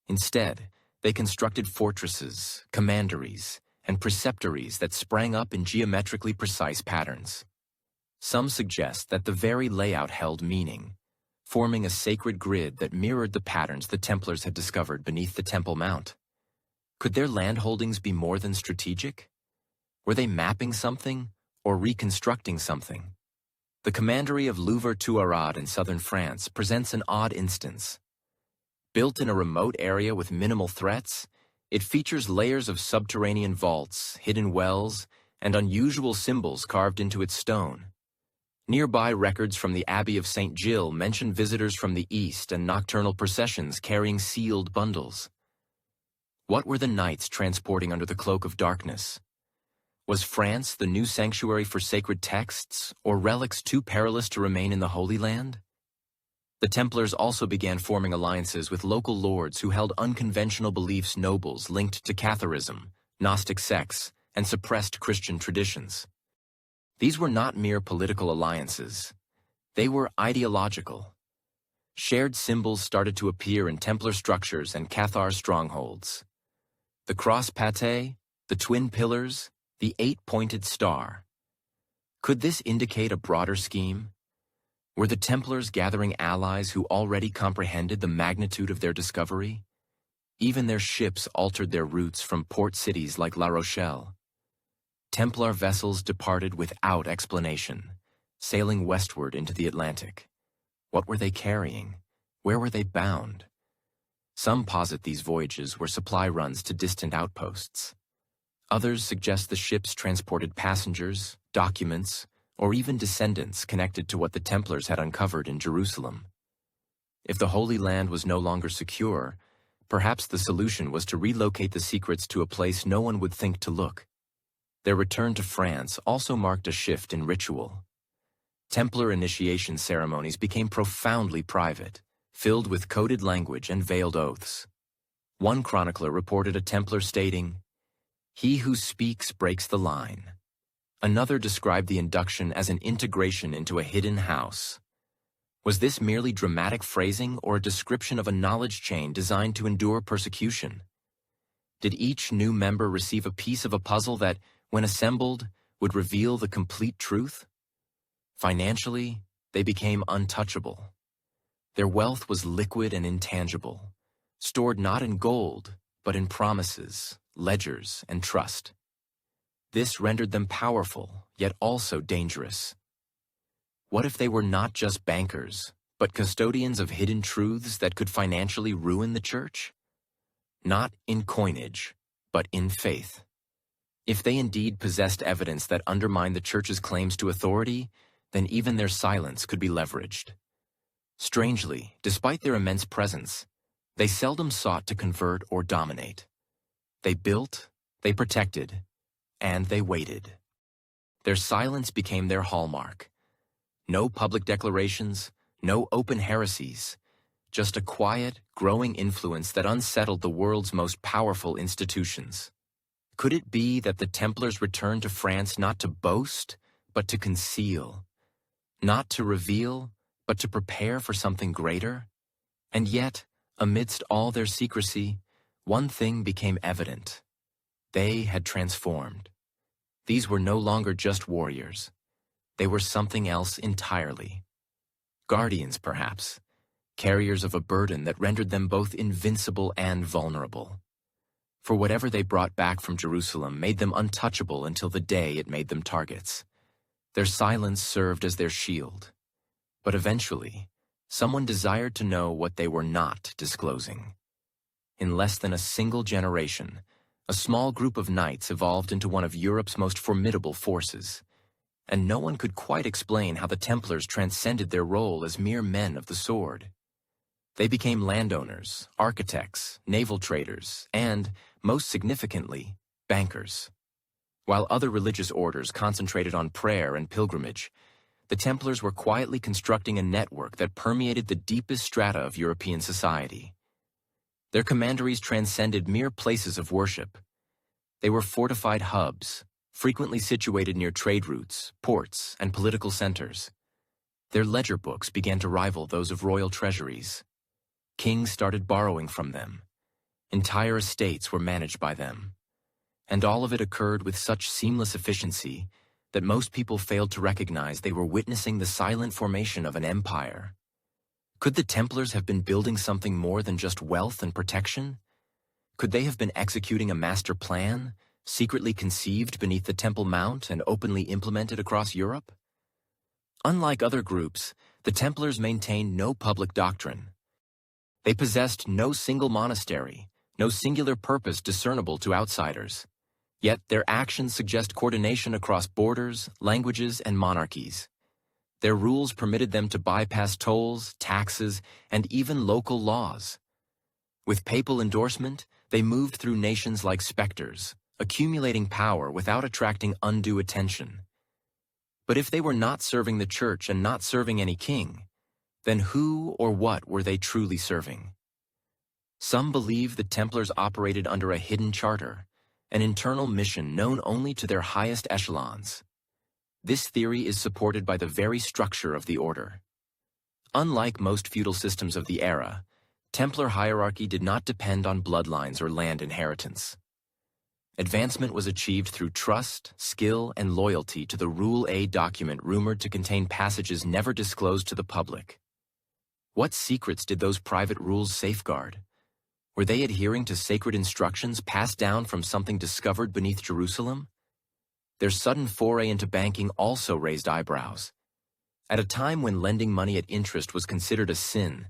Instead, they constructed fortresses, commanderies, and preceptories that sprang up in geometrically precise patterns. Some suggest that the very layout held meaning, forming a sacred grid that mirrored the patterns the Templars had discovered beneath the Temple Mount. Could their landholdings be more than strategic? Were they mapping something or reconstructing something? The commandery of Louvre-Tuarad in southern France presents an odd instance. Built in a remote area with minimal threats, it features layers of subterranean vaults, hidden wells, and unusual symbols carved into its stone. Nearby records from the Abbey of St. Gilles mention visitors from the east and nocturnal processions carrying sealed bundles. What were the knights transporting under the cloak of darkness? Was France the new sanctuary for sacred texts, or relics too perilous to remain in the Holy Land? The Templars also began forming alliances with local lords who held unconventional beliefs, nobles linked to Catholicism, Gnostic sects, and suppressed Christian traditions. These were not mere political alliances. They were ideological. Shared symbols started to appear in Templar structures and Cathar strongholds. The cross pate, the twin pillars, the 8-pointed star. Could this indicate a broader scheme? Were the Templars gathering allies who already comprehended the magnitude of their discovery? Even their ships altered their routes from port cities like La Rochelle. Templar vessels departed without explanation, sailing westward into the Atlantic. What were they carrying? Where were they bound? Some posit these voyages were supply runs to distant outposts. Others suggest the ships transported passengers, documents, or even descendants connected to what the Templars had uncovered in Jerusalem. If the Holy Land was no longer secure, perhaps the solution was to relocate the secrets to a place no one would think to look. Their return to France also marked a shift in ritual. Templar initiation ceremonies became profoundly private, filled with coded language and veiled oaths. One chronicler reported a Templar stating, "He who speaks breaks the line." Another described the induction as an integration into a hidden house. Was this merely dramatic phrasing or a description of a knowledge chain designed to endure persecution? Did each new member receive a piece of a puzzle that, when assembled, would reveal the complete truth? Financially, they became untouchable. Their wealth was liquid and intangible, stored not in gold, but in promises, ledgers, and trust. This rendered them powerful, yet also dangerous. What if they were not just bankers, but custodians of hidden truths that could financially ruin the church? Not in coinage, but in faith. If they indeed possessed evidence that undermined the church's claims to authority, then even their silence could be leveraged. Strangely, despite their immense presence, they seldom sought to convert or dominate. They built, they protected, and they waited. Their silence became their hallmark. No public declarations, no open heresies, just a quiet, growing influence that unsettled the world's most powerful institutions. Could it be that the Templars returned to France not to boast, but to conceal? Not to reveal, but to prepare for something greater? And yet, amidst all their secrecy, one thing became evident. They had transformed. These were no longer just warriors. They were something else entirely. Guardians, perhaps, carriers of a burden that rendered them both invincible and vulnerable. For whatever they brought back from Jerusalem made them untouchable until the day it made them targets. Their silence served as their shield. But eventually, someone desired to know what they were not disclosing. In less than a single generation, a small group of knights evolved into one of Europe's most formidable forces, and no one could quite explain how the Templars transcended their role as mere men of the sword. They became landowners, architects, naval traders, and, most significantly, bankers. While other religious orders concentrated on prayer and pilgrimage, the Templars were quietly constructing a network that permeated the deepest strata of European society. Their commanderies transcended mere places of worship. They were fortified hubs, frequently situated near trade routes, ports, and political centers. Their ledger books began to rival those of royal treasuries. Kings started borrowing from them. Entire estates were managed by them. And all of it occurred with such seamless efficiency that most people failed to recognize they were witnessing the silent formation of an empire. Could the Templars have been building something more than just wealth and protection? Could they have been executing a master plan, secretly conceived beneath the Temple Mount and openly implemented across Europe? Unlike other groups, the Templars maintained no public doctrine. They possessed no single monastery, no singular purpose discernible to outsiders. Yet their actions suggest coordination across borders, languages, and monarchies. Their rules permitted them to bypass tolls, taxes, and even local laws. With papal endorsement, they moved through nations like specters, accumulating power without attracting undue attention. But if they were not serving the church and not serving any king, then who or what were they truly serving? Some believe the Templars operated under a hidden charter, an internal mission known only to their highest echelons. This theory is supported by the very structure of the order. Unlike most feudal systems of the era, Templar hierarchy did not depend on bloodlines or land inheritance. Advancement was achieved through trust, skill, and loyalty to the Rule A document rumored to contain passages never disclosed to the public. What secrets did those private rules safeguard? Were they adhering to sacred instructions passed down from something discovered beneath Jerusalem? Their sudden foray into banking also raised eyebrows. At a time when lending money at interest was considered a sin,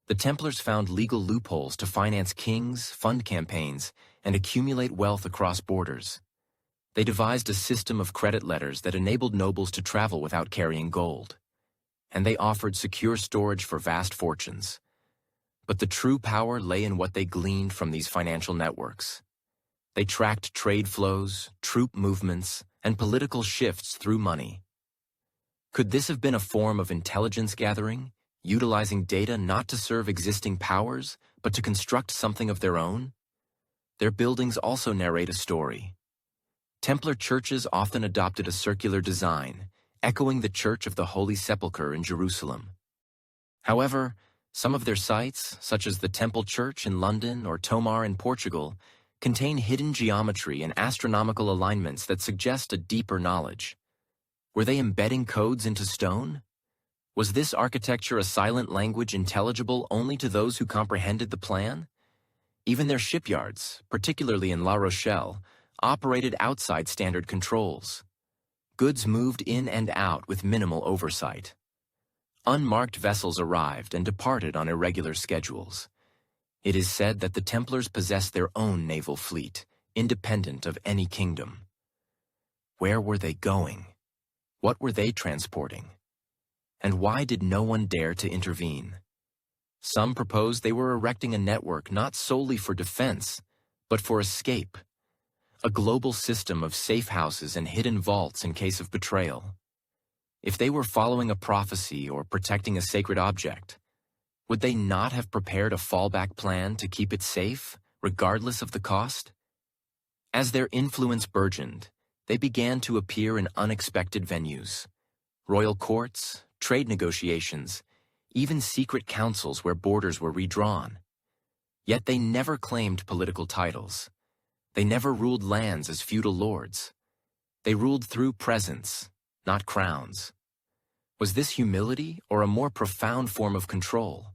the Templars found legal loopholes to finance kings, fund campaigns, and accumulate wealth across borders. They devised a system of credit letters that enabled nobles to travel without carrying gold. And they offered secure storage for vast fortunes. But the true power lay in what they gleaned from these financial networks. They tracked trade flows, troop movements, and political shifts through money. Could this have been a form of intelligence gathering, utilizing data not to serve existing powers, but to construct something of their own? Their buildings also narrate a story. Templar churches often adopted a circular design, echoing the Church of the Holy Sepulchre in Jerusalem. However, some of their sites, such as the Temple Church in London or Tomar in Portugal, contain hidden geometry and astronomical alignments that suggest a deeper knowledge. Were they embedding codes into stone? Was this architecture a silent language intelligible only to those who comprehended the plan? Even their shipyards, particularly in La Rochelle, operated outside standard controls. Goods moved in and out with minimal oversight. Unmarked vessels arrived and departed on irregular schedules. It is said that the Templars possessed their own naval fleet, independent of any kingdom. Where were they going? What were they transporting? And why did no one dare to intervene? Some proposed they were erecting a network not solely for defense, but for escape. A global system of safe houses and hidden vaults in case of betrayal. If they were following a prophecy or protecting a sacred object, would they not have prepared a fallback plan to keep it safe, regardless of the cost? As their influence burgeoned, they began to appear in unexpected venues. Royal courts, trade negotiations, even secret councils where borders were redrawn. Yet they never claimed political titles. They never ruled lands as feudal lords. They ruled through presence, not crowns. Was this humility or a more profound form of control?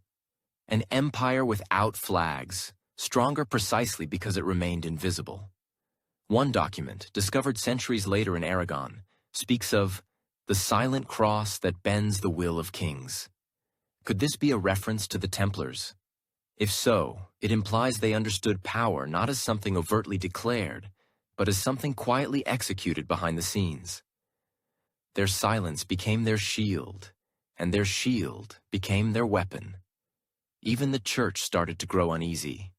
An empire without flags, stronger precisely because it remained invisible. One document, discovered centuries later in Aragon, speaks of the silent cross that bends the will of kings. Could this be a reference to the Templars? If so, it implies they understood power not as something overtly declared, but as something quietly executed behind the scenes. Their silence became their shield, and their shield became their weapon. Even the church started to grow uneasy.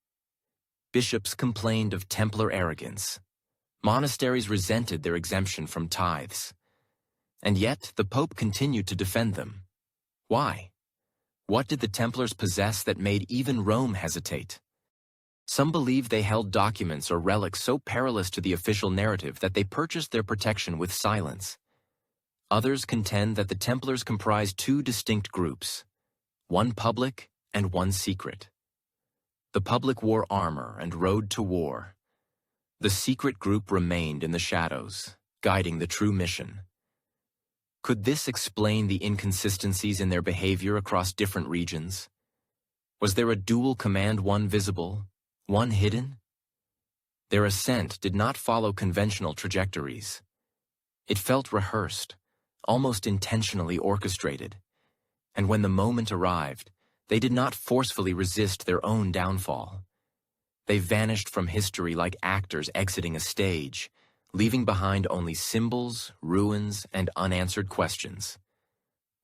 Bishops complained of Templar arrogance. Monasteries resented their exemption from tithes. And yet, the Pope continued to defend them. Why? What did the Templars possess that made even Rome hesitate? Some believe they held documents or relics so perilous to the official narrative that they purchased their protection with silence. Others contend that the Templars comprised two distinct groups, one public and one secret. The public wore armor and rode to war. The secret group remained in the shadows, guiding the true mission. Could this explain the inconsistencies in their behavior across different regions? Was there a dual command, one visible, one hidden? Their ascent did not follow conventional trajectories. It felt rehearsed, almost intentionally orchestrated. And when the moment arrived, they did not forcefully resist their own downfall. They vanished from history like actors exiting a stage, leaving behind only symbols, ruins, and unanswered questions.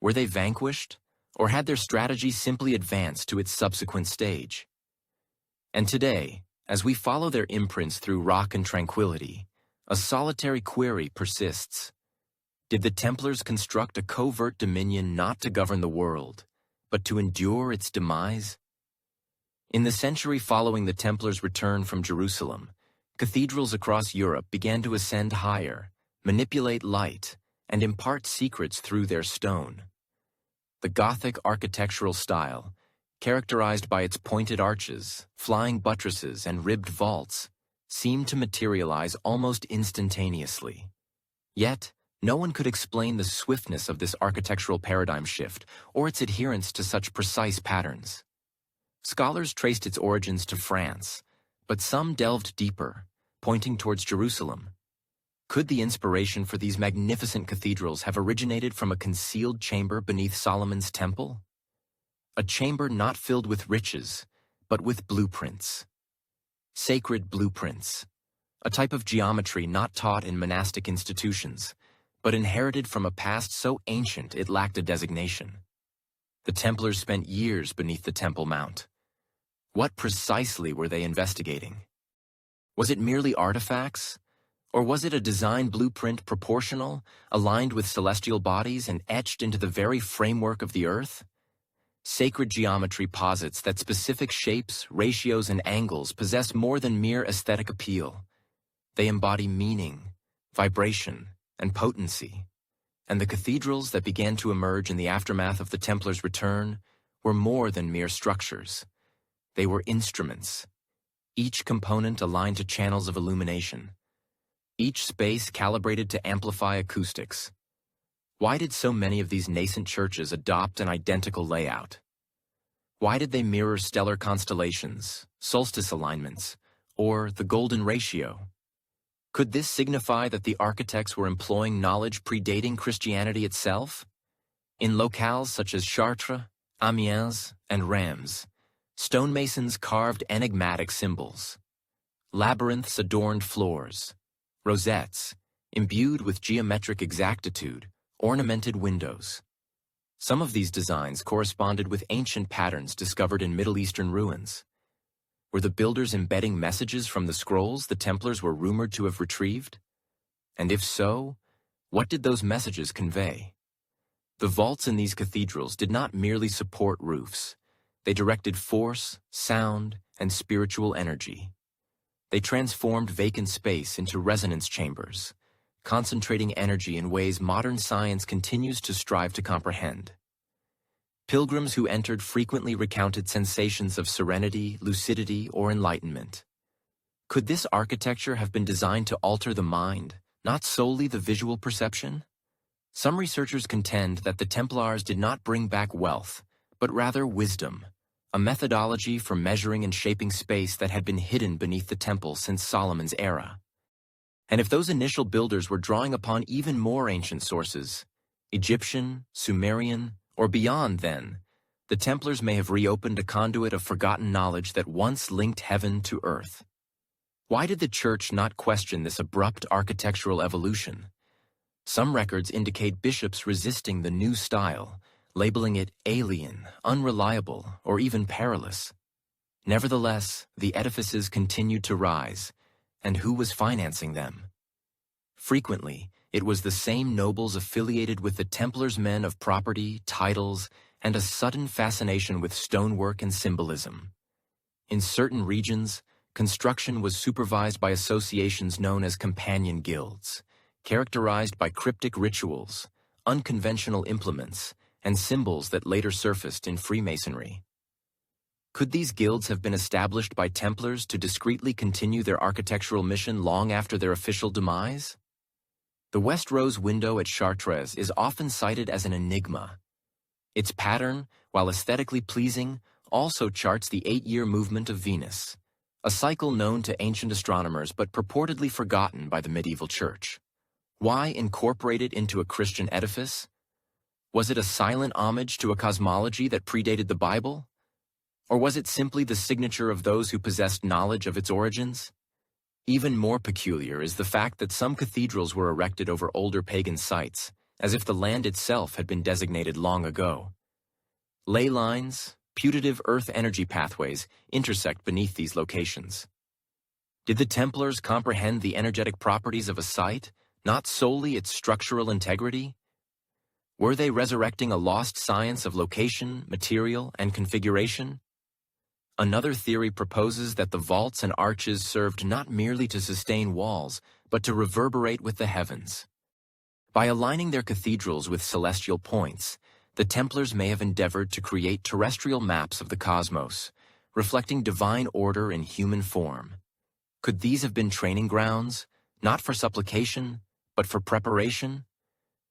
Were they vanquished, or had their strategy simply advanced to its subsequent stage? And today, as we follow their imprints through rock and tranquility, a solitary query persists. Did the Templars construct a covert dominion not to govern the world, but to endure its demise? In the century following the Templars' return from Jerusalem, cathedrals across Europe began to ascend higher, manipulate light, and impart secrets through their stone. The Gothic architectural style, characterized by its pointed arches, flying buttresses, and ribbed vaults, seemed to materialize almost instantaneously. Yet, no one could explain the swiftness of this architectural paradigm shift or its adherence to such precise patterns. Scholars traced its origins to France, but some delved deeper, pointing towards Jerusalem. Could the inspiration for these magnificent cathedrals have originated from a concealed chamber beneath Solomon's temple? A chamber not filled with riches, but with blueprints. Sacred blueprints, a type of geometry not taught in monastic institutions, but inherited from a past so ancient it lacked a designation. The Templars spent years beneath the Temple Mount. What precisely were they investigating? Was it merely artifacts? Or was it a design blueprint proportional, aligned with celestial bodies and etched into the very framework of the earth? Sacred geometry posits that specific shapes, ratios, and angles possess more than mere aesthetic appeal. They embody meaning, vibration, and potency. And the cathedrals that began to emerge in the aftermath of the Templars' return were more than mere structures. They were instruments, each component aligned to channels of illumination, each space calibrated to amplify acoustics. Why did so many of these nascent churches adopt an identical layout? Why did they mirror stellar constellations, solstice alignments, or the golden ratio? Could this signify that the architects were employing knowledge predating Christianity itself? In locales such as Chartres, Amiens, and Reims, stonemasons carved enigmatic symbols. Labyrinths adorned floors. Rosettes, imbued with geometric exactitude, ornamented windows. Some of these designs corresponded with ancient patterns discovered in Middle Eastern ruins. Were the builders embedding messages from the scrolls the Templars were rumored to have retrieved? And if so, what did those messages convey? The vaults in these cathedrals did not merely support roofs. They directed force, sound, and spiritual energy. They transformed vacant space into resonance chambers, concentrating energy in ways modern science continues to strive to comprehend. Pilgrims who entered frequently recounted sensations of serenity, lucidity, or enlightenment. Could this architecture have been designed to alter the mind, not solely the visual perception? Some researchers contend that the Templars did not bring back wealth, but rather wisdom, a methodology for measuring and shaping space that had been hidden beneath the temple since Solomon's era. And if those initial builders were drawing upon even more ancient sources, Egyptian, Sumerian, or beyond then, the Templars may have reopened a conduit of forgotten knowledge that once linked heaven to earth. Why did the Church not question this abrupt architectural evolution? Some records indicate bishops resisting the new style, labeling it alien, unreliable, or even perilous. Nevertheless, the edifices continued to rise, and who was financing them? Frequently, it was the same nobles affiliated with the Templars, men of property, titles, and a sudden fascination with stonework and symbolism. In certain regions, construction was supervised by associations known as companion guilds, characterized by cryptic rituals, unconventional implements, and symbols that later surfaced in Freemasonry. Could these guilds have been established by Templars to discreetly continue their architectural mission long after their official demise? The West Rose window at Chartres is often cited as an enigma. Its pattern, while aesthetically pleasing, also charts the 8-year movement of Venus, a cycle known to ancient astronomers but purportedly forgotten by the medieval church. Why incorporate it into a Christian edifice? Was it a silent homage to a cosmology that predated the Bible? Or was it simply the signature of those who possessed knowledge of its origins? Even more peculiar is the fact that some cathedrals were erected over older pagan sites, as if the land itself had been designated long ago. Ley lines, putative earth energy pathways, intersect beneath these locations. Did the Templars comprehend the energetic properties of a site, not solely its structural integrity? Were they resurrecting a lost science of location, material, and configuration? Another theory proposes that the vaults and arches served not merely to sustain walls, but to reverberate with the heavens. By aligning their cathedrals with celestial points, the Templars may have endeavored to create terrestrial maps of the cosmos, reflecting divine order in human form. Could these have been training grounds, not for supplication, but for preparation?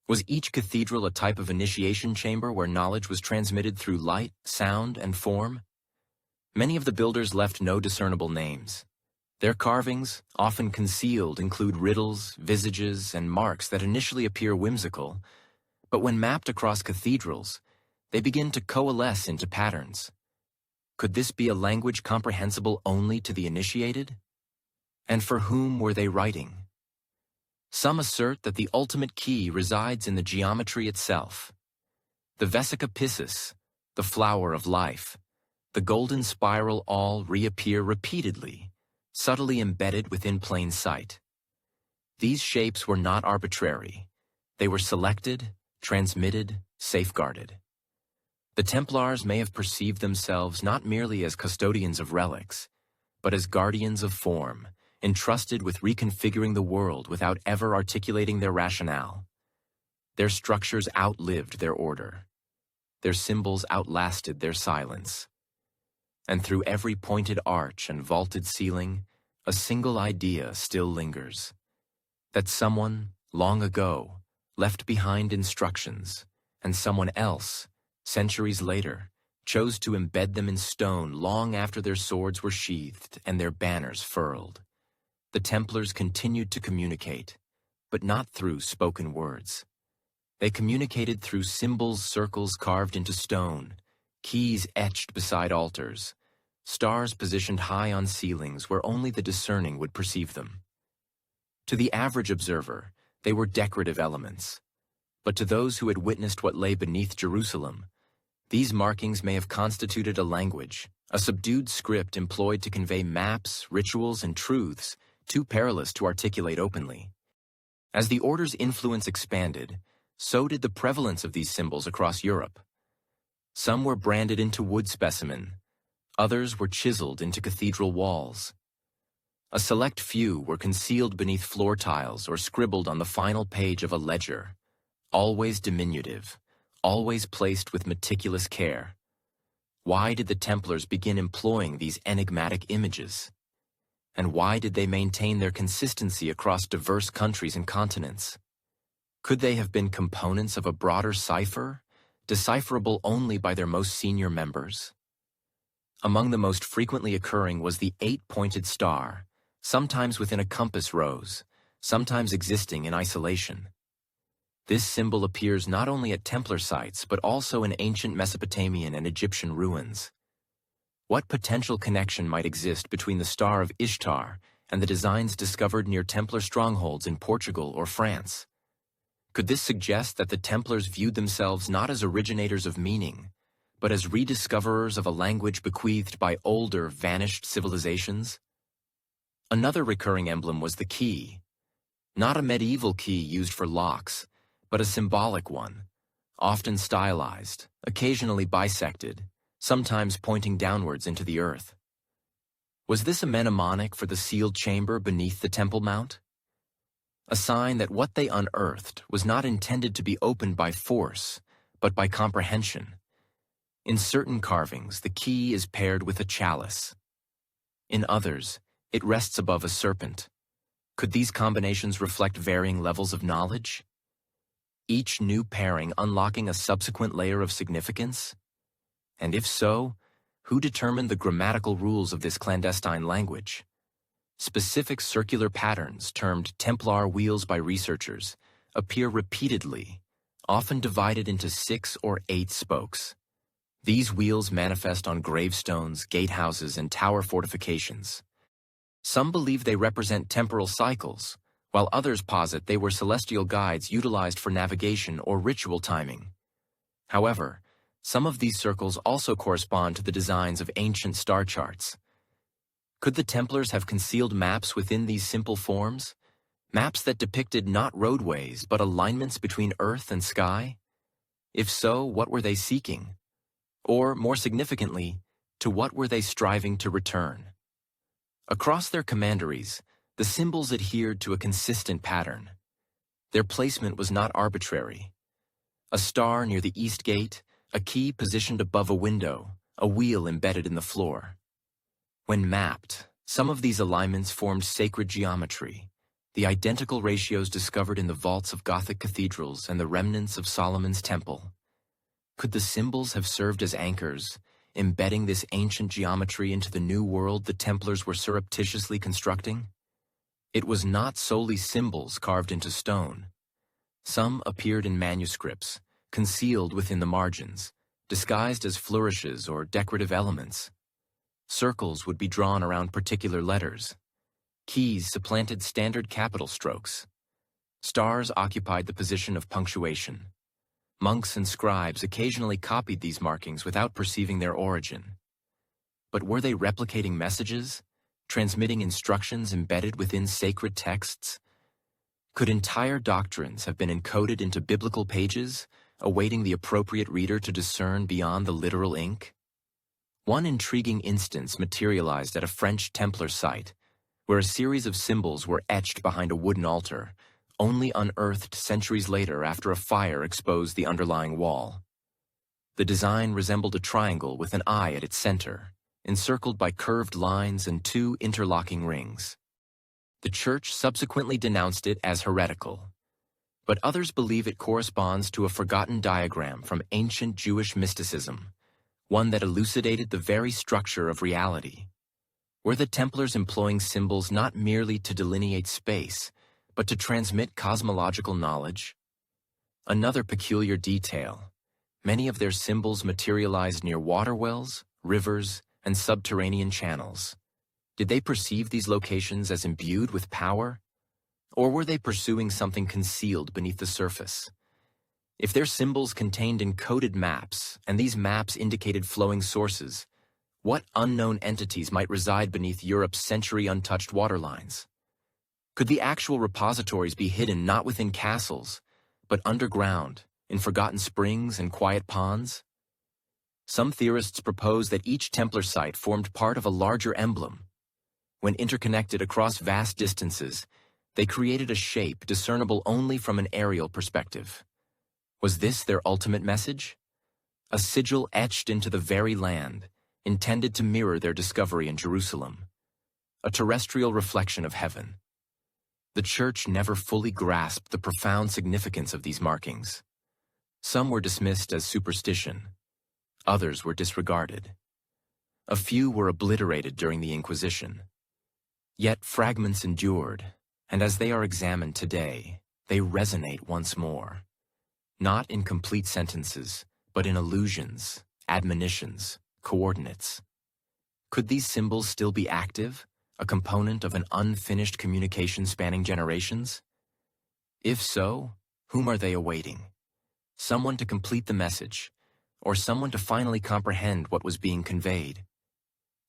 Was each cathedral a type of initiation chamber where knowledge was transmitted through light, sound, and form? Many of the builders left no discernible names. Their carvings, often concealed, include riddles, visages, and marks that initially appear whimsical, but when mapped across cathedrals, they begin to coalesce into patterns. Could this be a language comprehensible only to the initiated? And for whom were they writing? Some assert that the ultimate key resides in the geometry itself. The vesica piscis, the flower of life, the golden spiral all reappear repeatedly, subtly embedded within plain sight. These shapes were not arbitrary. They were selected, transmitted, safeguarded. The Templars may have perceived themselves not merely as custodians of relics, but as guardians of form, entrusted with reconfiguring the world without ever articulating their rationale. Their structures outlived their order. Their symbols outlasted their silence. And through every pointed arch and vaulted ceiling, a single idea still lingers. That someone, long ago, left behind instructions, and someone else, centuries later, chose to embed them in stone long after their swords were sheathed and their banners furled. The Templars continued to communicate, but not through spoken words. They communicated through symbols, circles carved into stone, keys etched beside altars, stars positioned high on ceilings where only the discerning would perceive them. To the average observer, they were decorative elements. But to those who had witnessed what lay beneath Jerusalem, these markings may have constituted a language, a subdued script employed to convey maps, rituals, and truths too perilous to articulate openly. As the order's influence expanded, so did the prevalence of these symbols across Europe. Some were branded into wood specimen, others were chiseled into cathedral walls. A select few were concealed beneath floor tiles or scribbled on the final page of a ledger, always diminutive, always placed with meticulous care. Why did the Templars begin employing these enigmatic images? And why did they maintain their consistency across diverse countries and continents? Could they have been components of a broader cipher, decipherable only by their most senior members? Among the most frequently occurring was the 8-pointed star, sometimes within a compass rose, sometimes existing in isolation. This symbol appears not only at Templar sites but also in ancient Mesopotamian and Egyptian ruins. What potential connection might exist between the Star of Ishtar and the designs discovered near Templar strongholds in Portugal or France? Could this suggest that the Templars viewed themselves not as originators of meaning, but as rediscoverers of a language bequeathed by older, vanished civilizations? Another recurring emblem was the key. Not a medieval key used for locks, but a symbolic one, often stylized, occasionally bisected, sometimes pointing downwards into the earth. Was this a mnemonic for the sealed chamber beneath the Temple Mount? A sign that what they unearthed was not intended to be opened by force, but by comprehension. In certain carvings, the key is paired with a chalice. In others, it rests above a serpent. Could these combinations reflect varying levels of knowledge? Each new pairing unlocking a subsequent layer of significance? And if so, who determined the grammatical rules of this clandestine language? Specific circular patterns, termed Templar wheels by researchers, appear repeatedly, often divided into 6 or 8 spokes. These wheels manifest on gravestones, gatehouses, and tower fortifications. Some believe they represent temporal cycles, while others posit they were celestial guides utilized for navigation or ritual timing. However, some of these circles also correspond to the designs of ancient star charts. Could the Templars have concealed maps within these simple forms? Maps that depicted not roadways, but alignments between earth and sky? If so, what were they seeking? Or, more significantly, to what were they striving to return? Across their commanderies, the symbols adhered to a consistent pattern. Their placement was not arbitrary. A star near the east gate, a key positioned above a window, a wheel embedded in the floor. When mapped, some of these alignments formed sacred geometry, the identical ratios discovered in the vaults of Gothic cathedrals and the remnants of Solomon's temple. Could the symbols have served as anchors, embedding this ancient geometry into the new world the Templars were surreptitiously constructing? It was not solely symbols carved into stone. Some appeared in manuscripts, concealed within the margins, disguised as flourishes or decorative elements. Circles would be drawn around particular letters. Keys supplanted standard capital strokes. Stars occupied the position of punctuation. Monks and scribes occasionally copied these markings without perceiving their origin. But were they replicating messages, transmitting instructions embedded within sacred texts? Could entire doctrines have been encoded into biblical pages, awaiting the appropriate reader to discern beyond the literal ink? One intriguing instance materialized at a French Templar site, where a series of symbols were etched behind a wooden altar, only unearthed centuries later after a fire exposed the underlying wall. The design resembled a triangle with an eye at its center, encircled by curved lines and two interlocking rings. The Church subsequently denounced it as heretical, but others believe it corresponds to a forgotten diagram from ancient Jewish mysticism, one that elucidated the very structure of reality. Were the Templars employing symbols not merely to delineate space, but to transmit cosmological knowledge? Another peculiar detail: many of their symbols materialized near water wells, rivers, and subterranean channels. Did they perceive these locations as imbued with power? Or were they pursuing something concealed beneath the surface? If their symbols contained encoded maps, and these maps indicated flowing sources, what unknown entities might reside beneath Europe's century-untouched waterlines? Could the actual repositories be hidden not within castles, but underground, in forgotten springs and quiet ponds? Some theorists propose that each Templar site formed part of a larger emblem. When interconnected across vast distances, they created a shape discernible only from an aerial perspective. Was this their ultimate message? A sigil etched into the very land, intended to mirror their discovery in Jerusalem. A terrestrial reflection of heaven. The Church never fully grasped the profound significance of these markings. Some were dismissed as superstition. Others were disregarded. A few were obliterated during the Inquisition. Yet fragments endured, and as they are examined today, they resonate once more. Not in complete sentences, but in allusions, admonitions, coordinates. Could these symbols still be active, a component of an unfinished communication spanning generations? If so, whom are they awaiting? Someone to complete the message, or someone to finally comprehend what was being conveyed?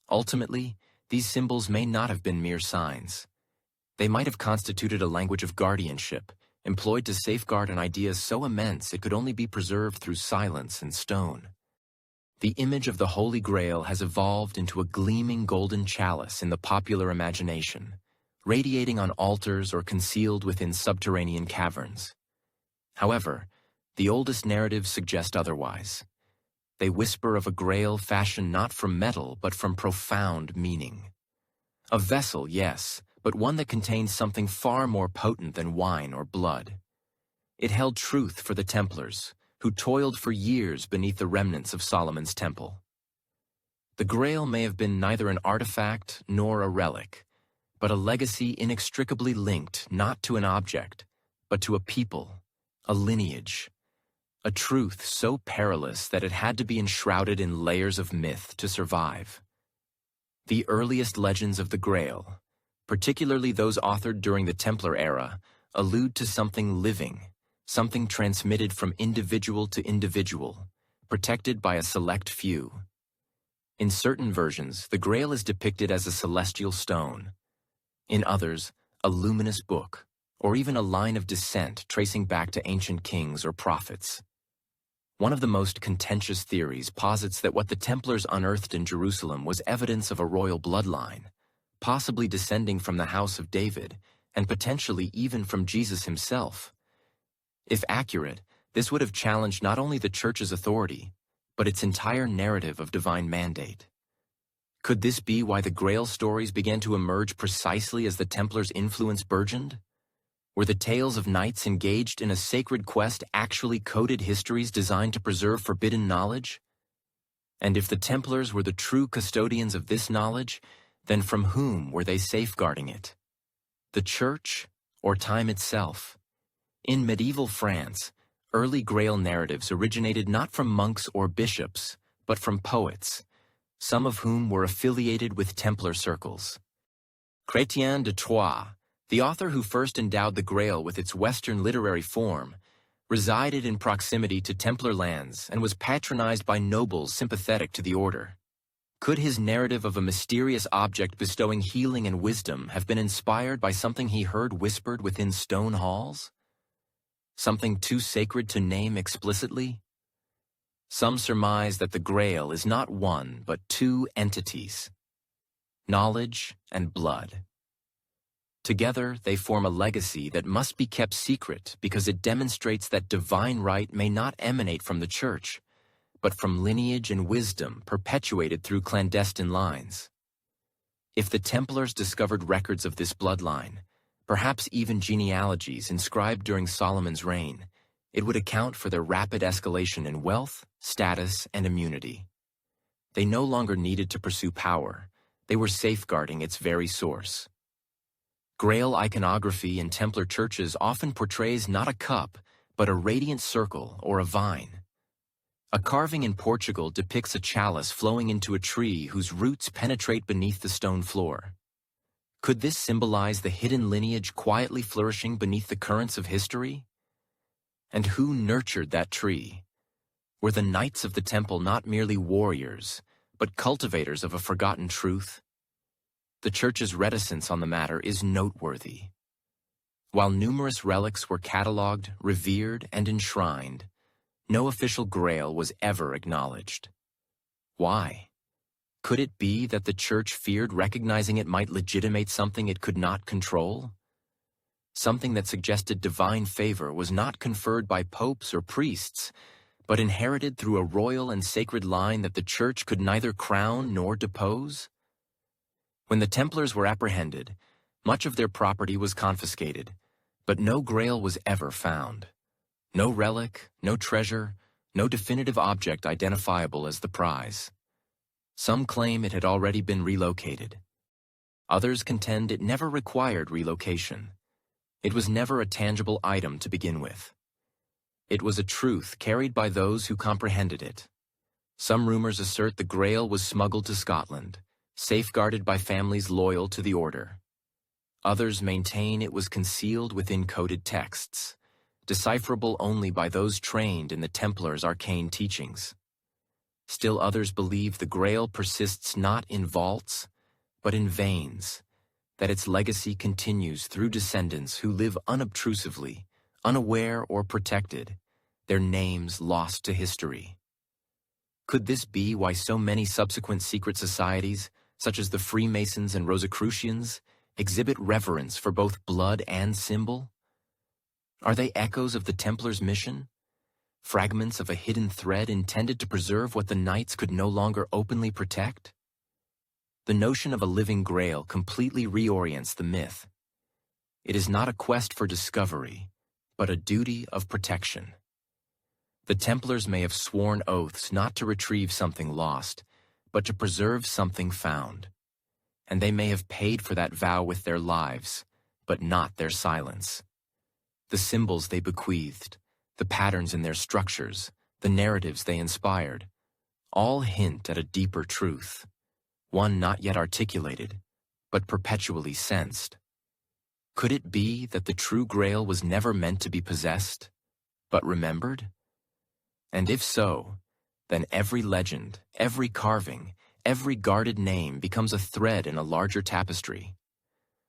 Ultimately, these symbols may not have been mere signs. They might have constituted a language of guardianship, employed to safeguard an idea so immense it could only be preserved through silence and stone. The image of the Holy Grail has evolved into a gleaming golden chalice in the popular imagination, radiating on altars or concealed within subterranean caverns. However, the oldest narratives suggest otherwise. They whisper of a grail fashioned not from metal but from profound meaning. A vessel, yes, but one that contains something far more potent than wine or blood. It held truth for the Templars, who toiled for years beneath the remnants of Solomon's temple. The Grail may have been neither an artifact nor a relic, but a legacy inextricably linked not to an object, but to a people, a lineage, a truth so perilous that it had to be enshrouded in layers of myth to survive. The earliest legends of the Grail, particularly those authored during the Templar era, allude to something living, something transmitted from individual to individual, protected by a select few. In certain versions, the Grail is depicted as a celestial stone. In others, a luminous book, or even a line of descent tracing back to ancient kings or prophets. One of the most contentious theories posits that what the Templars unearthed in Jerusalem was evidence of a royal bloodline, possibly descending from the house of David, and potentially even from Jesus himself. If accurate, this would have challenged not only the Church's authority, but its entire narrative of divine mandate. Could this be why the Grail stories began to emerge precisely as the Templars' influence burgeoned? Were the tales of knights engaged in a sacred quest actually coded histories designed to preserve forbidden knowledge? And if the Templars were the true custodians of this knowledge, then from whom were they safeguarding it? The Church or time itself? In medieval France, early Grail narratives originated not from monks or bishops, but from poets, some of whom were affiliated with Templar circles. Chrétien de Troyes, the author who first endowed the Grail with its Western literary form, resided in proximity to Templar lands and was patronized by nobles sympathetic to the order. Could his narrative of a mysterious object bestowing healing and wisdom have been inspired by something he heard whispered within stone halls? Something too sacred to name explicitly? Some surmise that the Grail is not one but two entities: knowledge and blood. Together, they form a legacy that must be kept secret because it demonstrates that divine right may not emanate from the Church, but from lineage and wisdom perpetuated through clandestine lines. If the Templars discovered records of this bloodline, perhaps even genealogies inscribed during Solomon's reign, it would account for their rapid escalation in wealth, status, and immunity. They no longer needed to pursue power. They were safeguarding its very source. Grail iconography in Templar churches often portrays not a cup, but a radiant circle or a vine. A carving in Portugal depicts a chalice flowing into a tree whose roots penetrate beneath the stone floor. Could this symbolize the hidden lineage quietly flourishing beneath the currents of history? And who nurtured that tree? Were the Knights of the Temple not merely warriors, but cultivators of a forgotten truth? The Church's reticence on the matter is noteworthy. While numerous relics were catalogued, revered, and enshrined, no official Grail was ever acknowledged. Why? Could it be that the Church feared recognizing it might legitimate something it could not control? Something that suggested divine favor was not conferred by popes or priests, but inherited through a royal and sacred line that the Church could neither crown nor depose? When the Templars were apprehended, much of their property was confiscated, but no Grail was ever found. No relic, no treasure, no definitive object identifiable as the prize. Some claim it had already been relocated. Others contend it never required relocation. It was never a tangible item to begin with. It was a truth carried by those who comprehended it. Some rumors assert the Grail was smuggled to Scotland, safeguarded by families loyal to the order. Others maintain it was concealed within coded texts, decipherable only by those trained in the Templars' arcane teachings. Still others believe the Grail persists not in vaults, but in veins, that its legacy continues through descendants who live unobtrusively, unaware or protected, their names lost to history. Could this be why so many subsequent secret societies, such as the Freemasons and Rosicrucians, exhibit reverence for both blood and symbol? Are they echoes of the Templars' mission? Fragments of a hidden thread intended to preserve what the Knights could no longer openly protect? The notion of a living Grail completely reorients the myth. It is not a quest for discovery, but a duty of protection. The Templars may have sworn oaths not to retrieve something lost, but to preserve something found. And they may have paid for that vow with their lives, but not their silence. The symbols they bequeathed, the patterns in their structures, the narratives they inspired, all hint at a deeper truth, one not yet articulated, but perpetually sensed. Could it be that the true Grail was never meant to be possessed, but remembered? And if so, then every legend, every carving, every guarded name becomes a thread in a larger tapestry.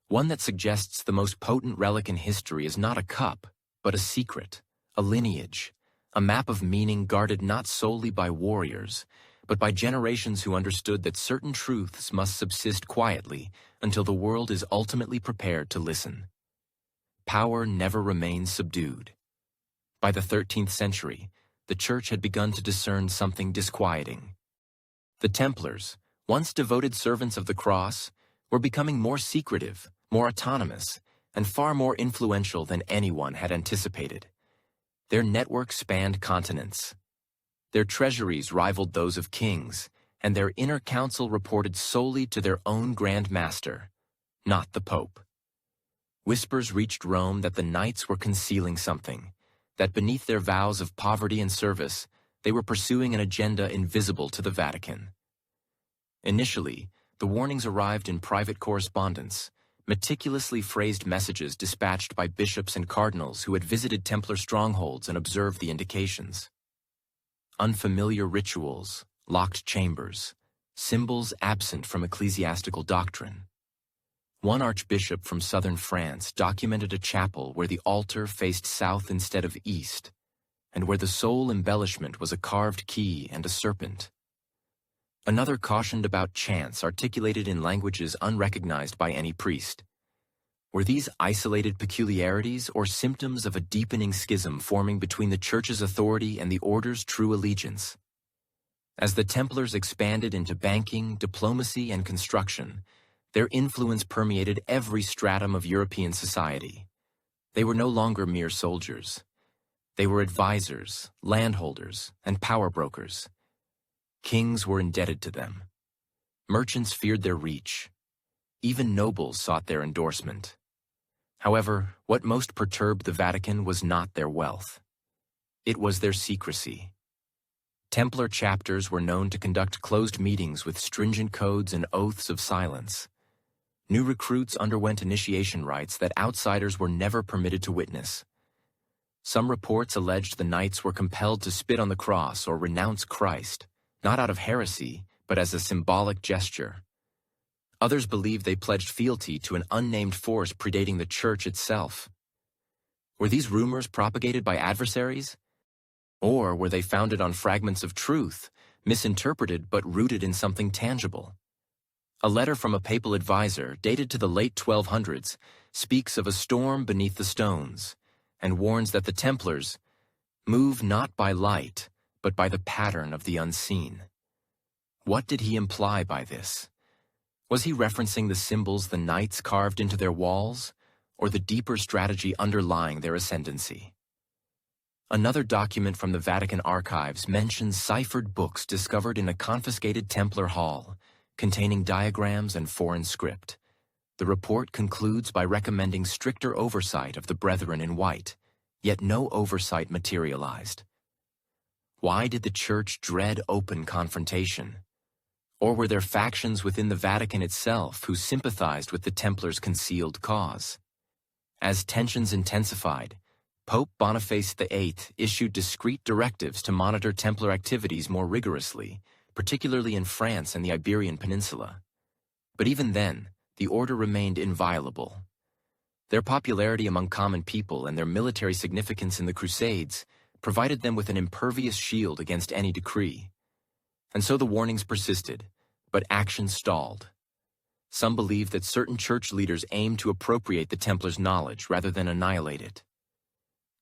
One that suggests the most potent relic in history is not a cup, but a secret, a lineage, a map of meaning guarded not solely by warriors, but by generations who understood that certain truths must subsist quietly until the world is ultimately prepared to listen. Power never remains subdued. By the 13th century, the Church had begun to discern something disquieting. The Templars, once devoted servants of the cross, were becoming more secretive, more autonomous, and far more influential than anyone had anticipated. Their network spanned continents. Their treasuries rivaled those of kings, and their inner council reported solely to their own Grand Master, not the Pope. Whispers reached Rome that the Knights were concealing something, that beneath their vows of poverty and service, they were pursuing an agenda invisible to the Vatican. Initially, the warnings arrived in private correspondence, meticulously phrased messages dispatched by bishops and cardinals who had visited Templar strongholds and observed the indications. Unfamiliar rituals, locked chambers, symbols absent from ecclesiastical doctrine. One archbishop from southern France documented a chapel where the altar faced south instead of east, and where the sole embellishment was a carved key and a serpent. Another cautioned about chants articulated in languages unrecognized by any priest. Were these isolated peculiarities or symptoms of a deepening schism forming between the Church's authority and the Order's true allegiance? As the Templars expanded into banking, diplomacy, and construction, their influence permeated every stratum of European society. They were no longer mere soldiers. They were advisors, landholders, and power brokers. Kings were indebted to them. Merchants feared their reach. Even nobles sought their endorsement. However, what most perturbed the Vatican was not their wealth. It was their secrecy. Templar chapters were known to conduct closed meetings with stringent codes and oaths of silence. New recruits underwent initiation rites that outsiders were never permitted to witness. Some reports alleged the knights were compelled to spit on the cross or renounce Christ, not out of heresy, but as a symbolic gesture. Others believed they pledged fealty to an unnamed force predating the Church itself. Were these rumors propagated by adversaries? Or were they founded on fragments of truth, misinterpreted but rooted in something tangible? A letter from a papal advisor, dated to the late 1200s, speaks of a storm beneath the stones and warns that the Templars move not by light, but by the pattern of the unseen. What did he imply by this? Was he referencing the symbols the knights carved into their walls, or the deeper strategy underlying their ascendancy? Another document from the Vatican archives mentions ciphered books discovered in a confiscated Templar hall, containing diagrams and foreign script. The report concludes by recommending stricter oversight of the Brethren in White, yet no oversight materialized. Why did the Church dread open confrontation? Or were there factions within the Vatican itself who sympathized with the Templars' concealed cause? As tensions intensified, Pope Boniface VIII issued discreet directives to monitor Templar activities more rigorously, particularly in France and the Iberian Peninsula. But even then, the order remained inviolable. Their popularity among common people and their military significance in the Crusades provided them with an impervious shield against any decree. And so the warnings persisted, but action stalled. Some believed that certain church leaders aimed to appropriate the Templars' knowledge rather than annihilate it.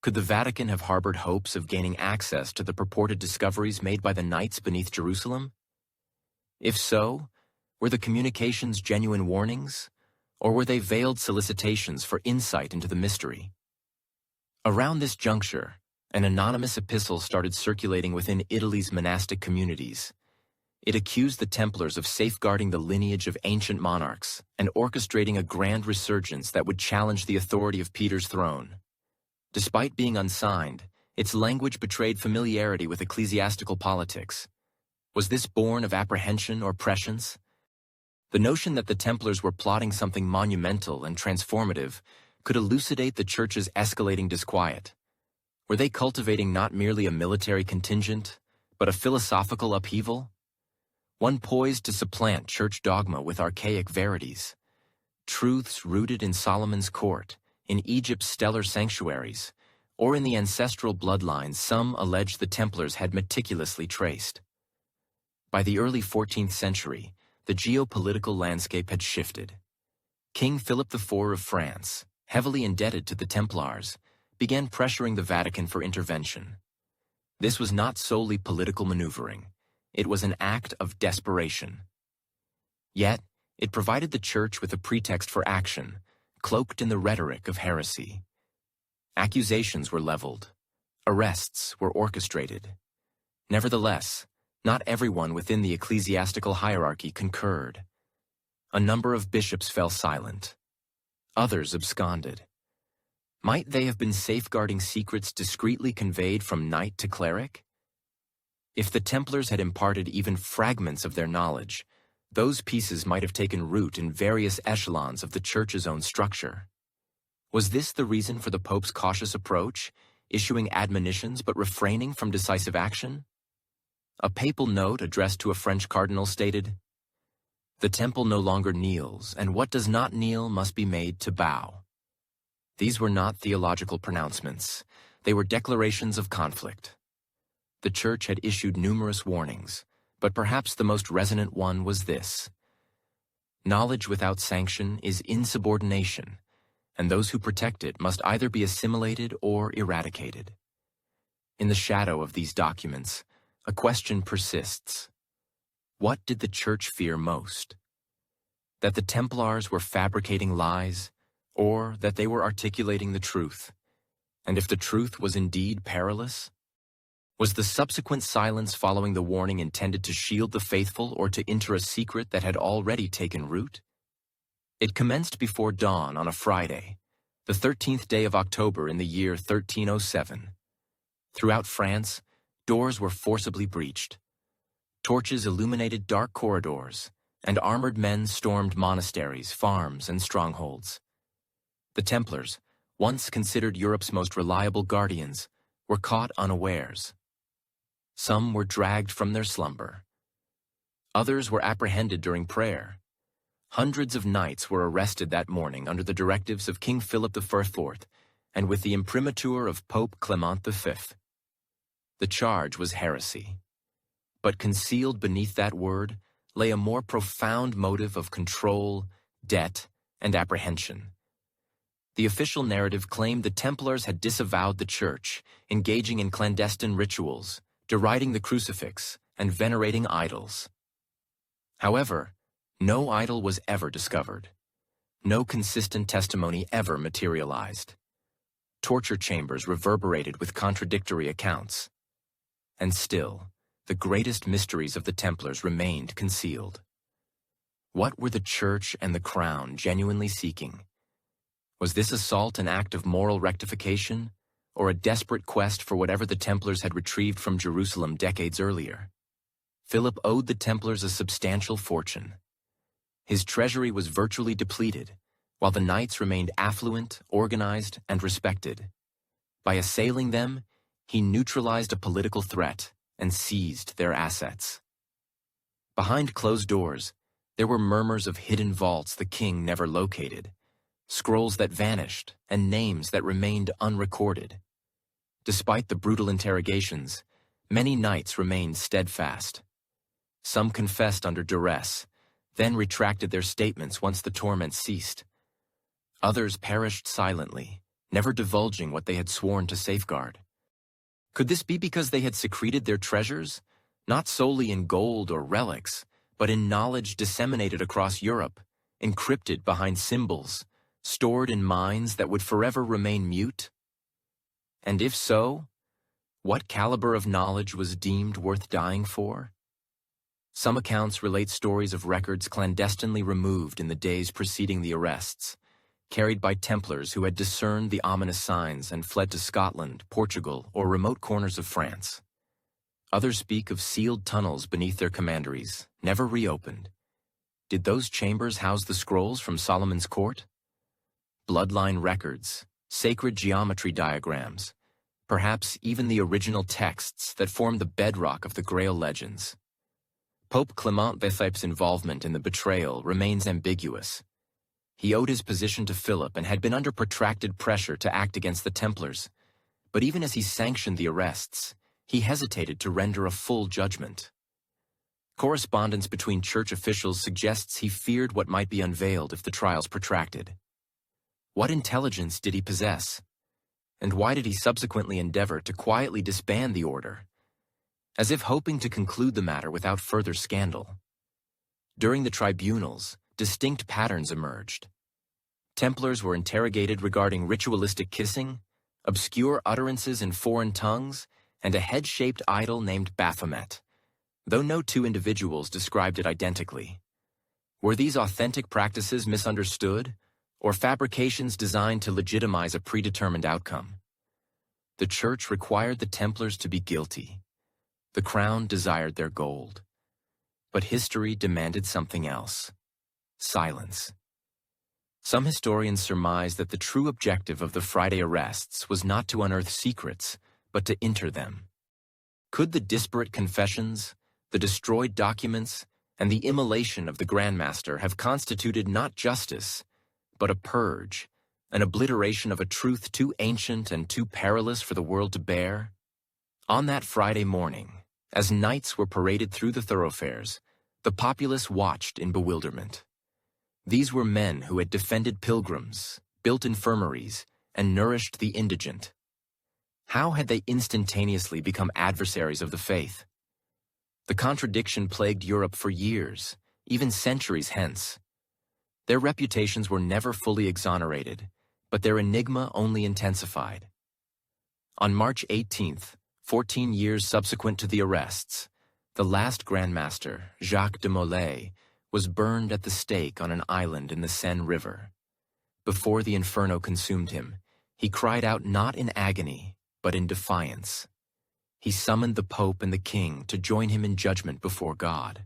Could the Vatican have harbored hopes of gaining access to the purported discoveries made by the knights beneath Jerusalem? If so, were the communications genuine warnings, or were they veiled solicitations for insight into the mystery? Around this juncture, an anonymous epistle started circulating within Italy's monastic communities. It accused the Templars of safeguarding the lineage of ancient monarchs and orchestrating a grand resurgence that would challenge the authority of Peter's throne. Despite being unsigned, its language betrayed familiarity with ecclesiastical politics. Was this born of apprehension or prescience? The notion that the Templars were plotting something monumental and transformative could elucidate the Church's escalating disquiet. Were they cultivating not merely a military contingent, but a philosophical upheaval? One poised to supplant church dogma with archaic verities. Truths rooted in Solomon's court, in Egypt's stellar sanctuaries, or in the ancestral bloodlines some alleged the Templars had meticulously traced. By the early 14th century, the geopolitical landscape had shifted. King Philip IV of France, heavily indebted to the Templars, began pressuring the Vatican for intervention. This was not solely political maneuvering. It was an act of desperation. Yet, it provided the Church with a pretext for action, cloaked in the rhetoric of heresy. Accusations were leveled. Arrests were orchestrated. Nevertheless, not everyone within the ecclesiastical hierarchy concurred. A number of bishops fell silent. Others absconded. Might they have been safeguarding secrets discreetly conveyed from knight to cleric? If the Templars had imparted even fragments of their knowledge, those pieces might have taken root in various echelons of the Church's own structure. Was this the reason for the Pope's cautious approach, issuing admonitions but refraining from decisive action? A papal note addressed to a French cardinal stated, "The temple no longer kneels, and what does not kneel must be made to bow." These were not theological pronouncements. They were declarations of conflict. The Church had issued numerous warnings, but perhaps the most resonant one was this: knowledge without sanction is insubordination, and those who protect it must either be assimilated or eradicated. In the shadow of these documents, a question persists. What did the Church fear most? That the Templars were fabricating lies, or that they were articulating the truth? And if the truth was indeed perilous? Was the subsequent silence following the warning intended to shield the faithful or to enter a secret that had already taken root? It commenced before dawn on a Friday, the 13th day of October in the year 1307. Throughout France, doors were forcibly breached. Torches illuminated dark corridors, and armored men stormed monasteries, farms, and strongholds. The Templars, once considered Europe's most reliable guardians, were caught unawares. Some were dragged from their slumber. Others were apprehended during prayer. Hundreds of knights were arrested that morning under the directives of King Philip IV and with the imprimatur of Pope Clement V. The charge was heresy. But concealed beneath that word lay a more profound motive of control, debt, and apprehension. The official narrative claimed the Templars had disavowed the Church, engaging in clandestine rituals, deriding the crucifix, and venerating idols. However, no idol was ever discovered. No consistent testimony ever materialized. Torture chambers reverberated with contradictory accounts. And still, the greatest mysteries of the Templars remained concealed. What were the Church and the Crown genuinely seeking? Was this assault an act of moral rectification, or a desperate quest for whatever the Templars had retrieved from Jerusalem decades earlier? Philip owed the Templars a substantial fortune. His treasury was virtually depleted, while the knights remained affluent, organized, and respected. By assailing them, he neutralized a political threat and seized their assets. Behind closed doors, there were murmurs of hidden vaults the king never located, scrolls that vanished, and names that remained unrecorded. Despite the brutal interrogations, many knights remained steadfast. Some confessed under duress, then retracted their statements once the torment ceased. Others perished silently, never divulging what they had sworn to safeguard. Could this be because they had secreted their treasures, not solely in gold or relics, but in knowledge disseminated across Europe, encrypted behind symbols, stored in minds that would forever remain mute? And if so, what caliber of knowledge was deemed worth dying for? Some accounts relate stories of records clandestinely removed in the days preceding the arrests, carried by Templars who had discerned the ominous signs and fled to Scotland, Portugal, or remote corners of France. Others speak of sealed tunnels beneath their commanderies, never reopened. Did those chambers house the scrolls from Solomon's court? Bloodline records, sacred geometry diagrams, perhaps even the original texts that form the bedrock of the Grail legends. Pope Clement VI's involvement in the betrayal remains ambiguous. He owed his position to Philip and had been under protracted pressure to act against the Templars. But even as he sanctioned the arrests, he hesitated to render a full judgment. Correspondence between church officials suggests he feared what might be unveiled if the trials protracted. What intelligence did he possess? And why did he subsequently endeavor to quietly disband the order, as if hoping to conclude the matter without further scandal? During the tribunals, distinct patterns emerged. Templars were interrogated regarding ritualistic kissing, obscure utterances in foreign tongues, and a head-shaped idol named Baphomet, though no two individuals described it identically. Were these authentic practices misunderstood, or fabrications designed to legitimize a predetermined outcome? The Church required the Templars to be guilty. The Crown desired their gold. But history demanded something else: silence. Some historians surmise that the true objective of the Friday arrests was not to unearth secrets, but to enter them. Could the disparate confessions, the destroyed documents, and the immolation of the Grand Master have constituted not justice, but a purge, an obliteration of a truth too ancient and too perilous for the world to bear? On that Friday morning, as knights were paraded through the thoroughfares, the populace watched in bewilderment. These were men who had defended pilgrims, built infirmaries, and nourished the indigent. How had they instantaneously become adversaries of the faith? The contradiction plagued Europe for years, even centuries hence. Their reputations were never fully exonerated, but their enigma only intensified. On March 18th, 14 years subsequent to the arrests, the last Grand Master, Jacques de Molay, was burned at the stake on an island in the Seine River. Before the inferno consumed him, he cried out not in agony, but in defiance. He summoned the Pope and the King to join him in judgment before God.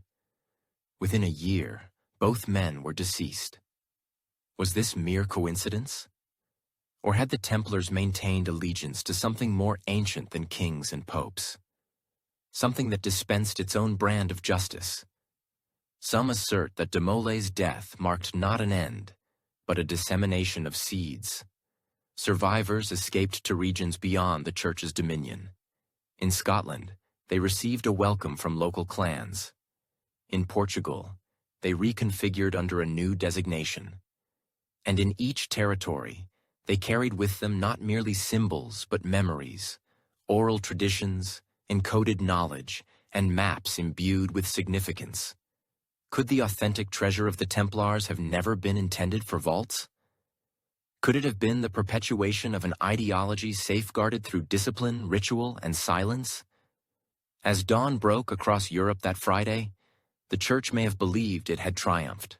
Within a year, both men were deceased. Was this mere coincidence? Or had the Templars maintained allegiance to something more ancient than kings and popes? Something that dispensed its own brand of justice? Some assert that de Molay's death marked not an end, but a dissemination of seeds. Survivors escaped to regions beyond the Church's dominion. In Scotland, they received a welcome from local clans. In Portugal, they reconfigured under a new designation. And in each territory, they carried with them not merely symbols but memories, oral traditions, encoded knowledge, and maps imbued with significance. Could the authentic treasure of the Templars have never been intended for vaults? Could it have been the perpetuation of an ideology safeguarded through discipline, ritual, and silence? As dawn broke across Europe that Friday, the Church may have believed it had triumphed.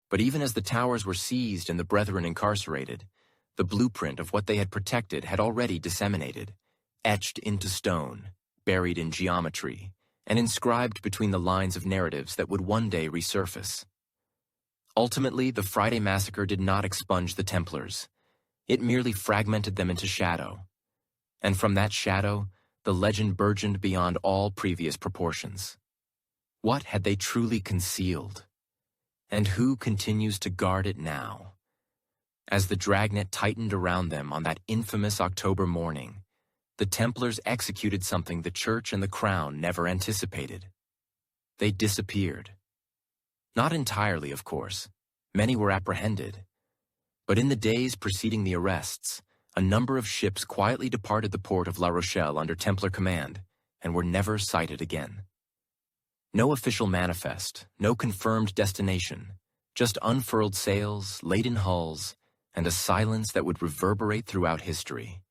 But even as the towers were seized and the brethren incarcerated, the blueprint of what they had protected had already disseminated, etched into stone, buried in geometry, and inscribed between the lines of narratives that would one day resurface. Ultimately, the Friday massacre did not expunge the Templars. It merely fragmented them into shadow. And from that shadow, the legend burgeoned beyond all previous proportions. What had they truly concealed? And who continues to guard it now? As the dragnet tightened around them on that infamous October morning, the Templars executed something the Church and the Crown never anticipated. They disappeared. Not entirely, of course. Many were apprehended. But in the days preceding the arrests, a number of ships quietly departed the port of La Rochelle under Templar command and were never sighted again. No official manifest, no confirmed destination, just unfurled sails, laden hulls, and a silence that would reverberate throughout history.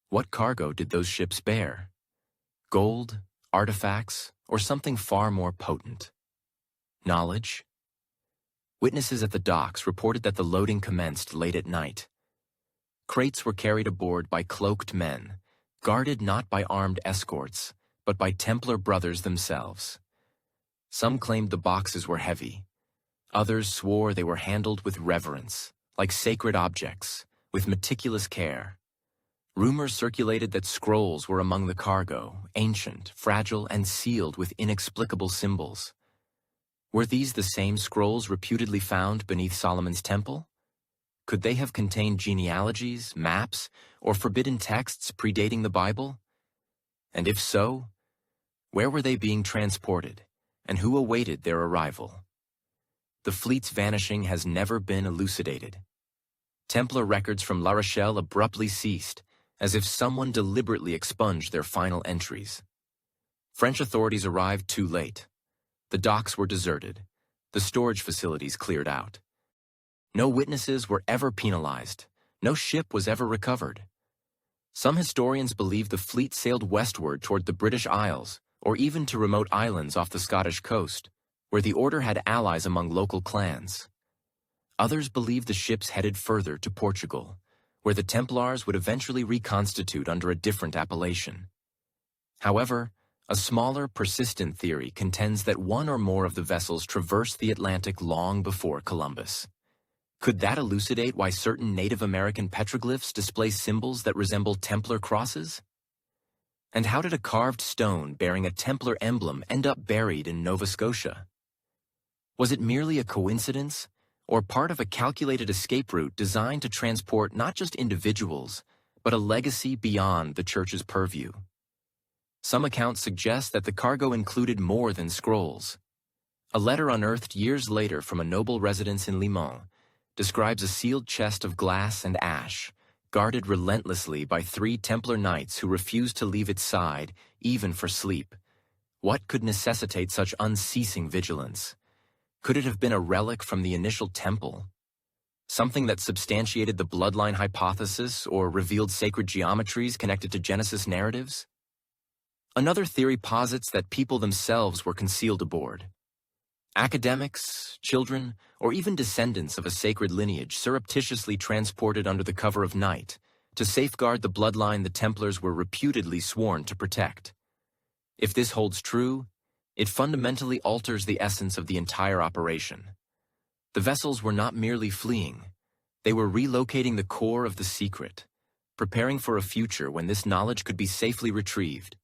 What cargo did those ships bear? Gold, artifacts, or something far more potent? Knowledge? Witnesses at the docks reported that the loading commenced late at night. Crates were carried aboard by cloaked men, guarded not by armed escorts, but by Templar brothers themselves. Some claimed the boxes were heavy. Others swore they were handled with reverence, like sacred objects, with meticulous care. Rumors circulated that scrolls were among the cargo, ancient, fragile, and sealed with inexplicable symbols. Were these the same scrolls reputedly found beneath Solomon's temple? Could they have contained genealogies, maps, or forbidden texts predating the Bible? And if so, where were they being transported, and who awaited their arrival? The fleet's vanishing has never been elucidated. Templar records from La Rochelle abruptly ceased, as if someone deliberately expunged their final entries. French authorities arrived too late. The docks were deserted, the storage facilities cleared out. No witnesses were ever penalized, no ship was ever recovered. Some historians believe the fleet sailed westward toward the British Isles, or even to remote islands off the Scottish coast, where the order had allies among local clans. Others believe the ships headed further to Portugal, where the Templars would eventually reconstitute under a different appellation. However, a smaller, persistent theory contends that one or more of the vessels traversed the Atlantic long before Columbus. Could that elucidate why certain Native American petroglyphs display symbols that resemble Templar crosses? And how did a carved stone bearing a Templar emblem end up buried in Nova Scotia? Was it merely a coincidence, or part of a calculated escape route designed to transport not just individuals, but a legacy beyond the Church's purview? Some accounts suggest that the cargo included more than scrolls. A letter unearthed years later from a noble residence in Limon describes a sealed chest of glass and ash, guarded relentlessly by 3 Templar knights who refused to leave its side, even for sleep. What could necessitate such unceasing vigilance? Could it have been a relic from the initial temple? Something that substantiated the bloodline hypothesis or revealed sacred geometries connected to Genesis narratives? Another theory posits that people themselves were concealed aboard. Academics, children, or even descendants of a sacred lineage surreptitiously transported under the cover of night to safeguard the bloodline the Templars were reputedly sworn to protect. If this holds true, it fundamentally alters the essence of the entire operation. The vessels were not merely fleeing. They were relocating the core of the secret, preparing for a future when this knowledge could be safely retrieved.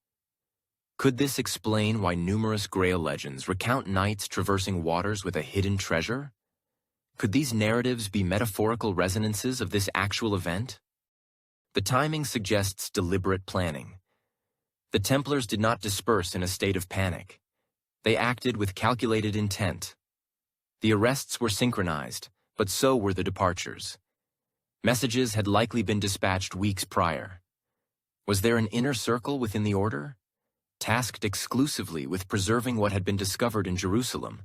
Could this explain why numerous Grail legends recount knights traversing waters with a hidden treasure? Could these narratives be metaphorical resonances of this actual event? The timing suggests deliberate planning. The Templars did not disperse in a state of panic. They acted with calculated intent. The arrests were synchronized, but so were the departures. Messages had likely been dispatched weeks prior. Was there an inner circle within the order, tasked exclusively with preserving what had been discovered in Jerusalem?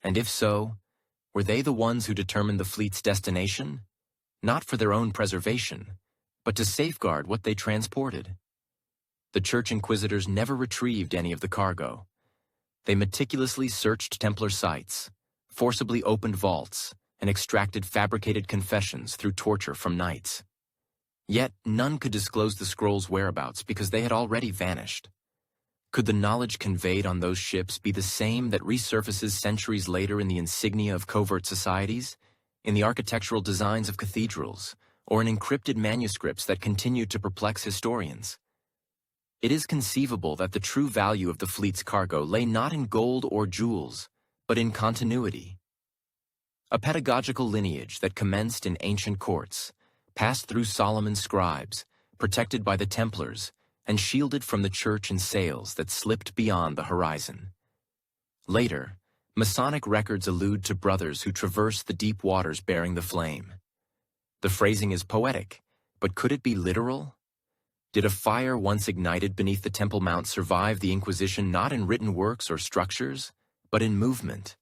And if so, were they the ones who determined the fleet's destination? Not for their own preservation, but to safeguard what they transported. The Church Inquisitors never retrieved any of the cargo. They meticulously searched Templar sites, forcibly opened vaults, and extracted fabricated confessions through torture from knights. Yet none could disclose the scrolls' whereabouts because they had already vanished. Could the knowledge conveyed on those ships be the same that resurfaces centuries later in the insignia of covert societies, in the architectural designs of cathedrals, or in encrypted manuscripts that continue to perplex historians? It is conceivable that the true value of the fleet's cargo lay not in gold or jewels, but in continuity. A pedagogical lineage that commenced in ancient courts, passed through Solomon's scribes, protected by the Templars, and shielded from the church in sails that slipped beyond the horizon. Later, Masonic records allude to brothers who traversed the deep waters bearing the flame. The phrasing is poetic, but could it be literal? Did a fire once ignited beneath the Temple Mount survive the Inquisition not in written works or structures, but in movement?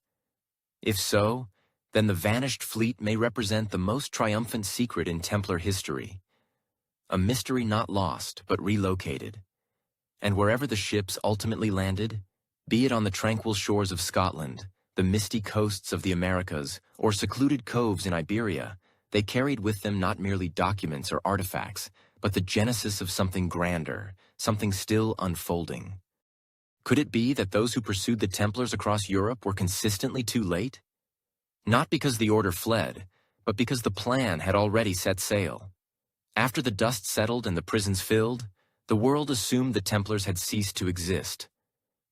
If so, then the vanished fleet may represent the most triumphant secret in Templar history. A mystery not lost, but relocated. And wherever the ships ultimately landed, be it on the tranquil shores of Scotland, the misty coasts of the Americas, or secluded coves in Iberia, they carried with them not merely documents or artifacts, but the genesis of something grander, something still unfolding. Could it be that those who pursued the Templars across Europe were consistently too late? Not because the order fled, but because the plan had already set sail. After the dust settled and the prisons filled, the world assumed the Templars had ceased to exist.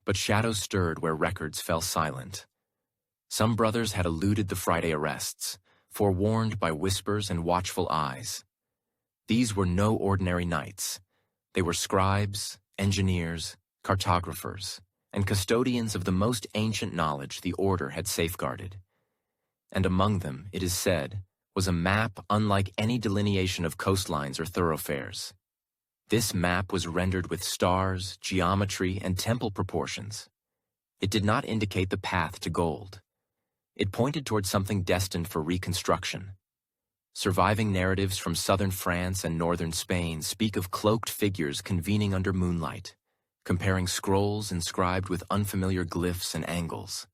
But shadows stirred where records fell silent. Some brothers had eluded the Friday arrests, forewarned by whispers and watchful eyes. These were no ordinary knights. They were scribes, engineers, cartographers, and custodians of the most ancient knowledge the order had safeguarded. And among them, it is said, was a map unlike any delineation of coastlines or thoroughfares. This map was rendered with stars, geometry, and temple proportions. It did not indicate the path to gold. It pointed towards something destined for reconstruction. Surviving narratives from southern France and northern Spain speak of cloaked figures convening under moonlight, comparing scrolls inscribed with unfamiliar glyphs and angles.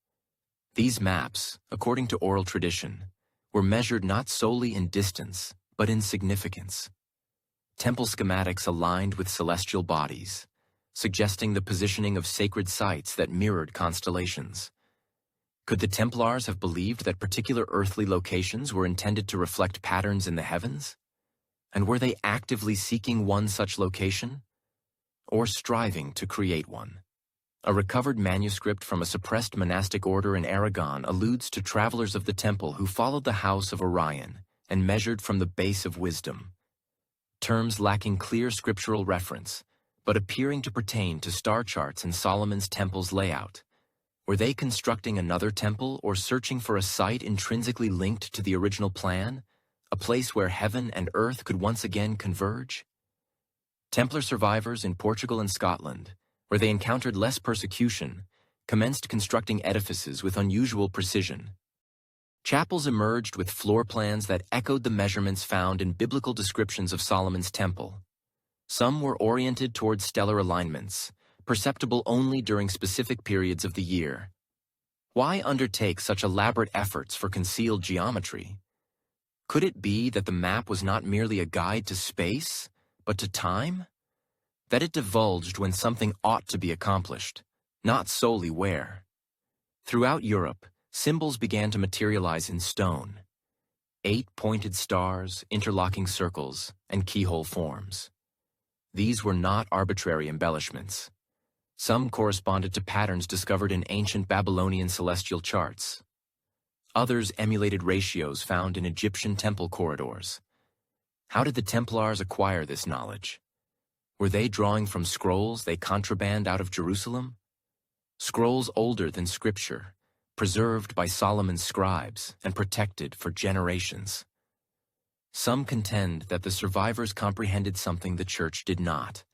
These maps, according to oral tradition, were measured not solely in distance, but in significance. Temple schematics aligned with celestial bodies, suggesting the positioning of sacred sites that mirrored constellations. Could the Templars have believed that particular earthly locations were intended to reflect patterns in the heavens? And were they actively seeking one such location? Or striving to create one? A recovered manuscript from a suppressed monastic order in Aragon alludes to travelers of the temple who followed the house of Orion and measured from the base of wisdom. Terms lacking clear scriptural reference, but appearing to pertain to star charts in Solomon's temple's layout. Were they constructing another temple or searching for a site intrinsically linked to the original plan, a place where heaven and earth could once again converge? Templar survivors in Portugal and Scotland, where they encountered less persecution, commenced constructing edifices with unusual precision. Chapels emerged with floor plans that echoed the measurements found in biblical descriptions of Solomon's temple. Some were oriented toward stellar alignments, perceptible only during specific periods of the year. Why undertake such elaborate efforts for concealed geometry? Could it be that the map was not merely a guide to space, but to time? That it divulged when something ought to be accomplished, not solely where? Throughout Europe, symbols began to materialize in stone. 8 pointed stars, interlocking circles, and keyhole forms. These were not arbitrary embellishments. Some corresponded to patterns discovered in ancient Babylonian celestial charts. Others emulated ratios found in Egyptian temple corridors. How did the Templars acquire this knowledge? Were they drawing from scrolls they contraband out of Jerusalem? Scrolls older than Scripture, preserved by Solomon's scribes and protected for generations. Some contend that the survivors comprehended something the Church did not,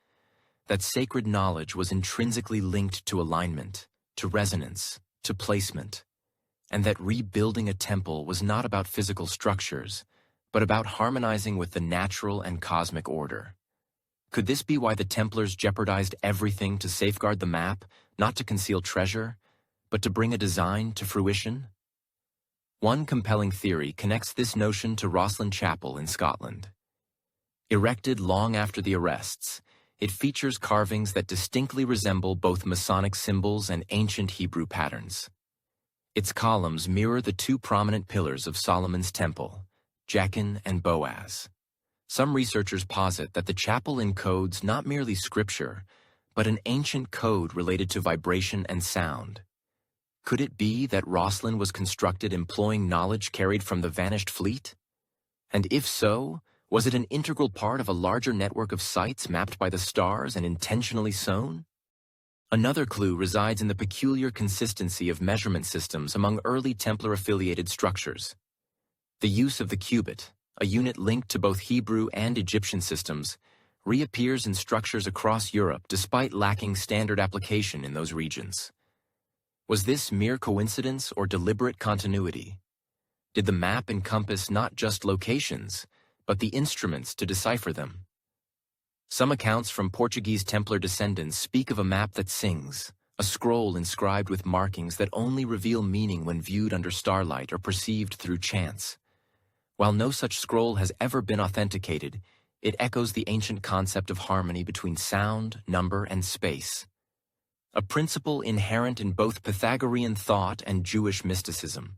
that sacred knowledge was intrinsically linked to alignment, to resonance, to placement, and that rebuilding a temple was not about physical structures, but about harmonizing with the natural and cosmic order. Could this be why the Templars jeopardized everything to safeguard the map, not to conceal treasure, but to bring a design to fruition? One compelling theory connects this notion to Rosslyn Chapel in Scotland. Erected long after the arrests, it features carvings that distinctly resemble both Masonic symbols and ancient Hebrew patterns. Its columns mirror the 2 prominent pillars of Solomon's temple, Jachin and Boaz. Some researchers posit that the chapel encodes not merely scripture, but an ancient code related to vibration and sound. Could it be that Rosslyn was constructed employing knowledge carried from the vanished fleet? And if so, was it an integral part of a larger network of sites mapped by the stars and intentionally sewn? Another clue resides in the peculiar consistency of measurement systems among early Templar-affiliated structures. The use of the cubit, a unit linked to both Hebrew and Egyptian systems, reappears in structures across Europe despite lacking standard application in those regions. Was this mere coincidence or deliberate continuity? Did the map encompass not just locations, but the instruments to decipher them? Some accounts from Portuguese Templar descendants speak of a map that sings, a scroll inscribed with markings that only reveal meaning when viewed under starlight or perceived through chance. While no such scroll has ever been authenticated, it echoes the ancient concept of harmony between sound, number, and space. A principle inherent in both Pythagorean thought and Jewish mysticism.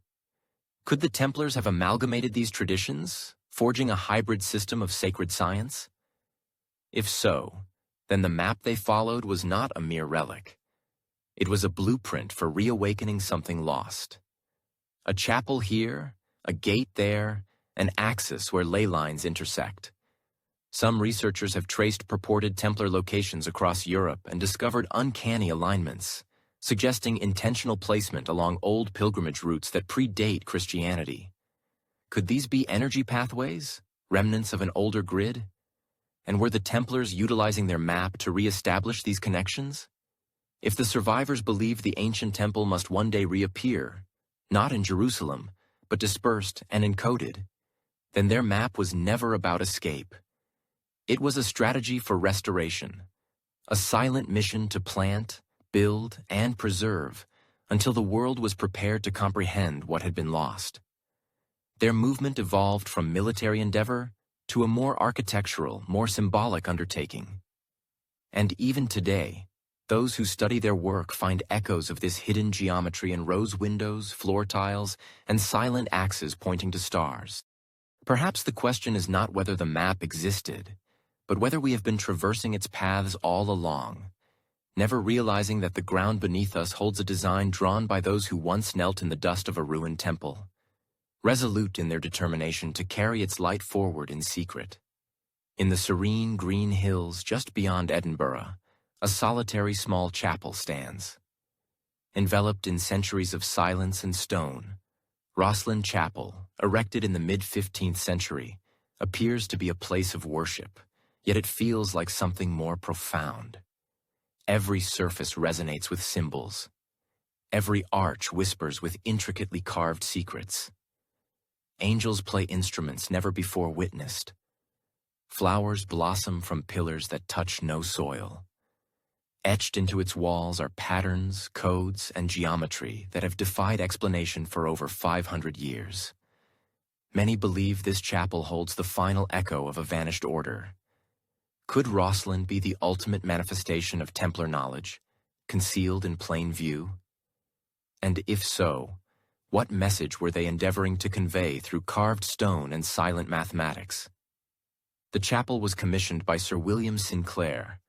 Could the Templars have amalgamated these traditions, forging a hybrid system of sacred science? If so, then the map they followed was not a mere relic. It was a blueprint for reawakening something lost. A chapel here, a gate there, an axis where ley lines intersect. Some researchers have traced purported Templar locations across Europe and discovered uncanny alignments, suggesting intentional placement along old pilgrimage routes that predate Christianity. Could these be energy pathways, remnants of an older grid? And were the Templars utilizing their map to re-establish these connections? If the survivors believed the ancient temple must one day reappear, not in Jerusalem, but dispersed and encoded, then their map was never about escape. It was a strategy for restoration, a silent mission to plant, build, and preserve until the world was prepared to comprehend what had been lost. Their movement evolved from military endeavor to a more architectural, more symbolic undertaking. And even today, those who study their work find echoes of this hidden geometry in rose windows, floor tiles, and silent axes pointing to stars. Perhaps the question is not whether the map existed, but whether we have been traversing its paths all along, never realizing that the ground beneath us holds a design drawn by those who once knelt in the dust of a ruined temple, resolute in their determination to carry its light forward in secret. In the serene green hills just beyond Edinburgh, a solitary small chapel stands. Enveloped in centuries of silence and stone, Rosslyn Chapel, erected in the mid-15th century, appears to be a place of worship, yet it feels like something more profound. Every surface resonates with symbols. Every arch whispers with intricately carved secrets. Angels play instruments never before witnessed. Flowers blossom from pillars that touch no soil. Etched into its walls are patterns, codes, and geometry that have defied explanation for over 500 years. Many believe this chapel holds the final echo of a vanished order. Could Rosslyn be the ultimate manifestation of Templar knowledge, concealed in plain view? And if so, what message were they endeavoring to convey through carved stone and silent mathematics? The chapel was commissioned by Sir William Sinclair,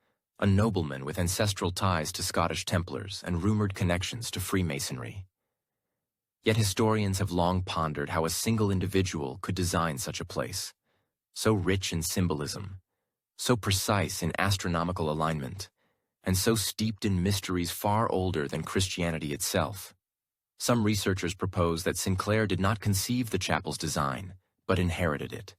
a nobleman with ancestral ties to Scottish Templars and rumored connections to Freemasonry. Yet historians have long pondered how a single individual could design such a place, so rich in symbolism, so precise in astronomical alignment, and so steeped in mysteries far older than Christianity itself. Some researchers propose that Sinclair did not conceive the chapel's design, but inherited it.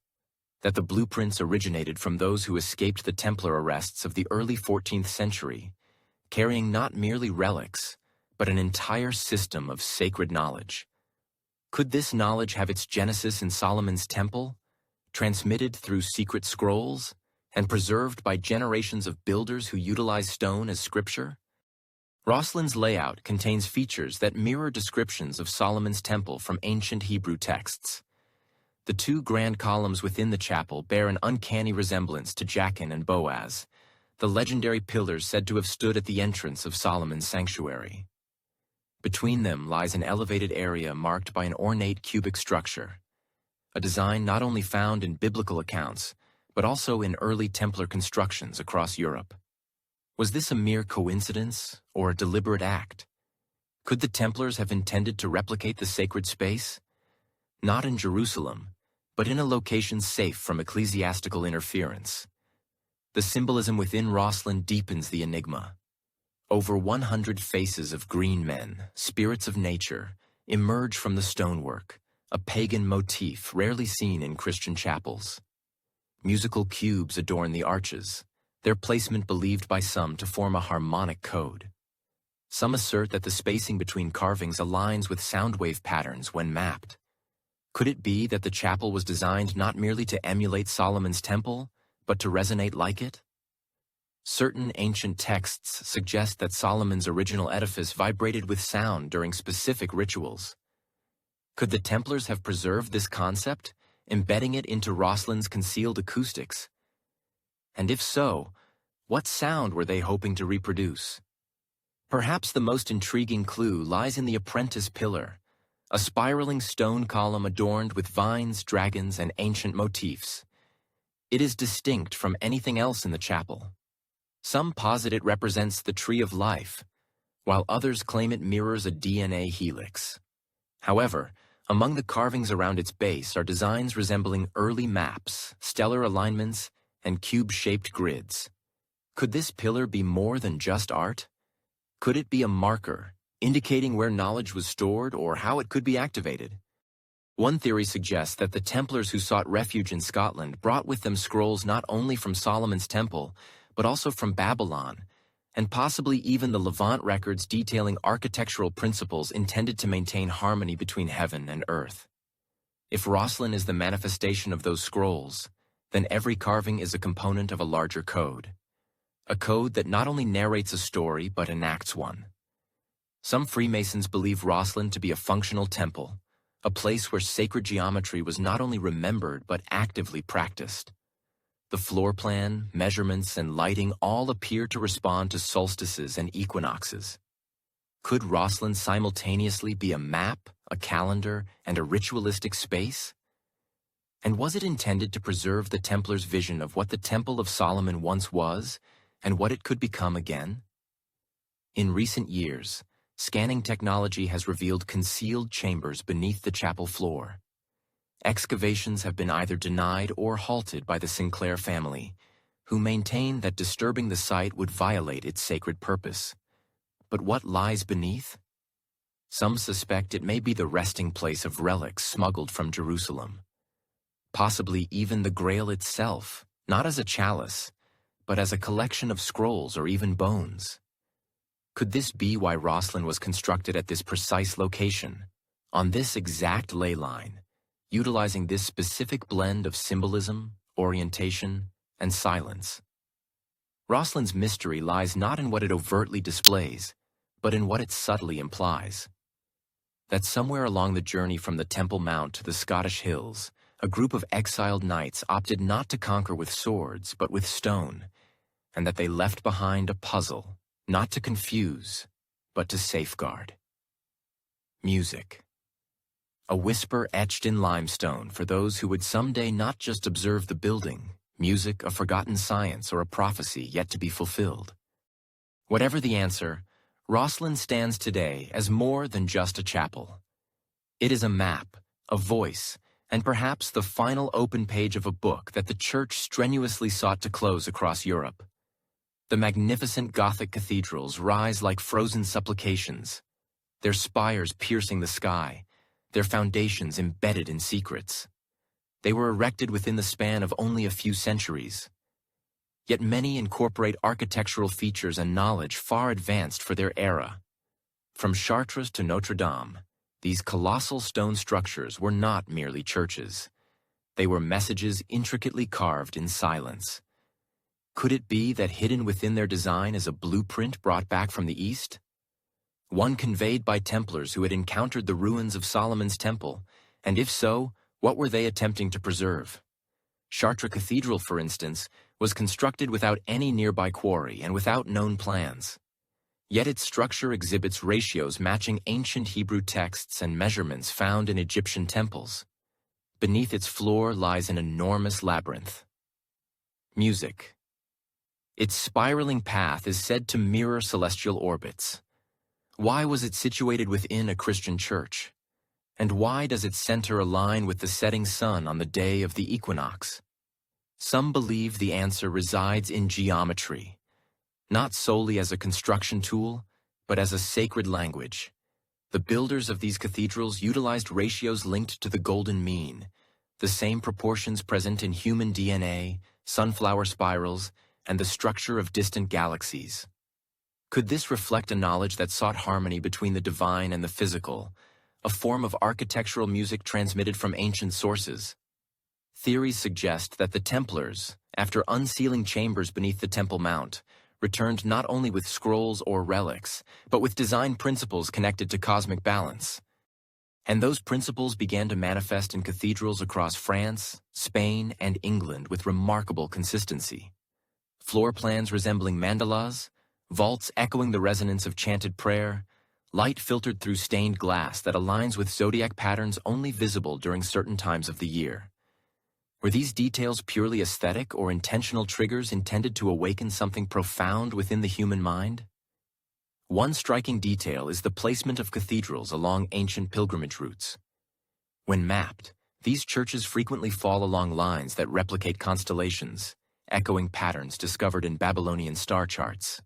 That the blueprints originated from those who escaped the Templar arrests of the early 14th century, carrying not merely relics, but an entire system of sacred knowledge. Could this knowledge have its genesis in Solomon's temple, transmitted through secret scrolls, and preserved by generations of builders who utilize stone as scripture? Rosslyn's layout contains features that mirror descriptions of Solomon's temple from ancient Hebrew texts. The two grand columns within the chapel bear an uncanny resemblance to Jachin and Boaz, the legendary pillars said to have stood at the entrance of Solomon's sanctuary. Between them lies an elevated area marked by an ornate cubic structure, a design not only found in biblical accounts, but also in early Templar constructions across Europe. Was this a mere coincidence or a deliberate act? Could the Templars have intended to replicate the sacred space? Not in Jerusalem, but in a location safe from ecclesiastical interference. The symbolism within Rosslyn deepens the enigma. Over 100 faces of green men, spirits of nature, emerge from the stonework, a pagan motif rarely seen in Christian chapels. Musical cubes adorn the arches, their placement believed by some to form a harmonic code. Some assert that the spacing between carvings aligns with sound wave patterns when mapped. Could it be that the chapel was designed not merely to emulate Solomon's temple, but to resonate like it? Certain ancient texts suggest that Solomon's original edifice vibrated with sound during specific rituals. Could the Templars have preserved this concept, embedding it into Rosslyn's concealed acoustics? And if so, what sound were they hoping to reproduce? Perhaps the most intriguing clue lies in the apprentice pillar, a spiraling stone column adorned with vines, dragons, and ancient motifs. It is distinct from anything else in the chapel. Some posit it represents the tree of life, while others claim it mirrors a DNA helix. However, among the carvings around its base are designs resembling early maps, stellar alignments, and cube-shaped grids. Could this pillar be more than just art? Could it be a marker, indicating where knowledge was stored or how it could be activated? One theory suggests that the Templars who sought refuge in Scotland brought with them scrolls not only from Solomon's temple, but also from Babylon, and possibly even the Levant records detailing architectural principles intended to maintain harmony between heaven and earth. If Rosslyn is the manifestation of those scrolls, then every carving is a component of a larger code. A code that not only narrates a story, but enacts one. Some Freemasons believe Rosslyn to be a functional temple, a place where sacred geometry was not only remembered, but actively practiced. The floor plan, measurements, and lighting all appear to respond to solstices and equinoxes. Could Rosslyn simultaneously be a map, a calendar, and a ritualistic space? And was it intended to preserve the Templars' vision of what the Temple of Solomon once was, and what it could become again? In recent years, scanning technology has revealed concealed chambers beneath the chapel floor. Excavations have been either denied or halted by the Sinclair family, who maintain that disturbing the site would violate its sacred purpose. But what lies beneath? Some suspect it may be the resting place of relics smuggled from Jerusalem. Possibly even the Grail itself, not as a chalice, but as a collection of scrolls or even bones. Could this be why Rosslyn was constructed at this precise location, on this exact ley line, utilizing this specific blend of symbolism, orientation, and silence? Rosslyn's mystery lies not in what it overtly displays, but in what it subtly implies. That somewhere along the journey from the Temple Mount to the Scottish hills, a group of exiled knights opted not to conquer with swords, but with stone, and that they left behind a puzzle, not to confuse, but to safeguard. Music. A whisper etched in limestone for those who would someday not just observe the building, music a forgotten science or a prophecy yet to be fulfilled. Whatever the answer, Rosslyn stands today as more than just a chapel. It is a map, a voice, and perhaps the final open page of a book that the Church strenuously sought to close across Europe. The magnificent Gothic cathedrals rise like frozen supplications, their spires piercing the sky, their foundations embedded in secrets. They were erected within the span of only a few centuries. Yet many incorporate architectural features and knowledge far advanced for their era. From Chartres to Notre Dame, these colossal stone structures were not merely churches. They were messages intricately carved in silence. Could it be that hidden within their design is a blueprint brought back from the East? One conveyed by Templars who had encountered the ruins of Solomon's Temple, and if so, what were they attempting to preserve? Chartres Cathedral, for instance, was constructed without any nearby quarry and without known plans. Yet its structure exhibits ratios matching ancient Hebrew texts and measurements found in Egyptian temples. Beneath its floor lies an enormous labyrinth. Music. Its spiraling path is said to mirror celestial orbits. Why was it situated within a Christian church? And why does its center align with the setting sun on the day of the equinox? Some believe the answer resides in geometry, not solely as a construction tool, but as a sacred language. The builders of these cathedrals utilized ratios linked to the golden mean, the same proportions present in human DNA, sunflower spirals, and the structure of distant galaxies. Could this reflect a knowledge that sought harmony between the divine and the physical, a form of architectural music transmitted from ancient sources? Theories suggest that the Templars, after unsealing chambers beneath the Temple Mount, returned not only with scrolls or relics, but with design principles connected to cosmic balance. And those principles began to manifest in cathedrals across France, Spain, and England with remarkable consistency. Floor plans resembling mandalas, vaults echoing the resonance of chanted prayer, light filtered through stained glass that aligns with zodiac patterns only visible during certain times of the year. Were these details purely aesthetic or intentional triggers intended to awaken something profound within the human mind? One striking detail is the placement of cathedrals along ancient pilgrimage routes. When mapped, these churches frequently fall along lines that replicate constellations, echoing patterns discovered in Babylonian star charts.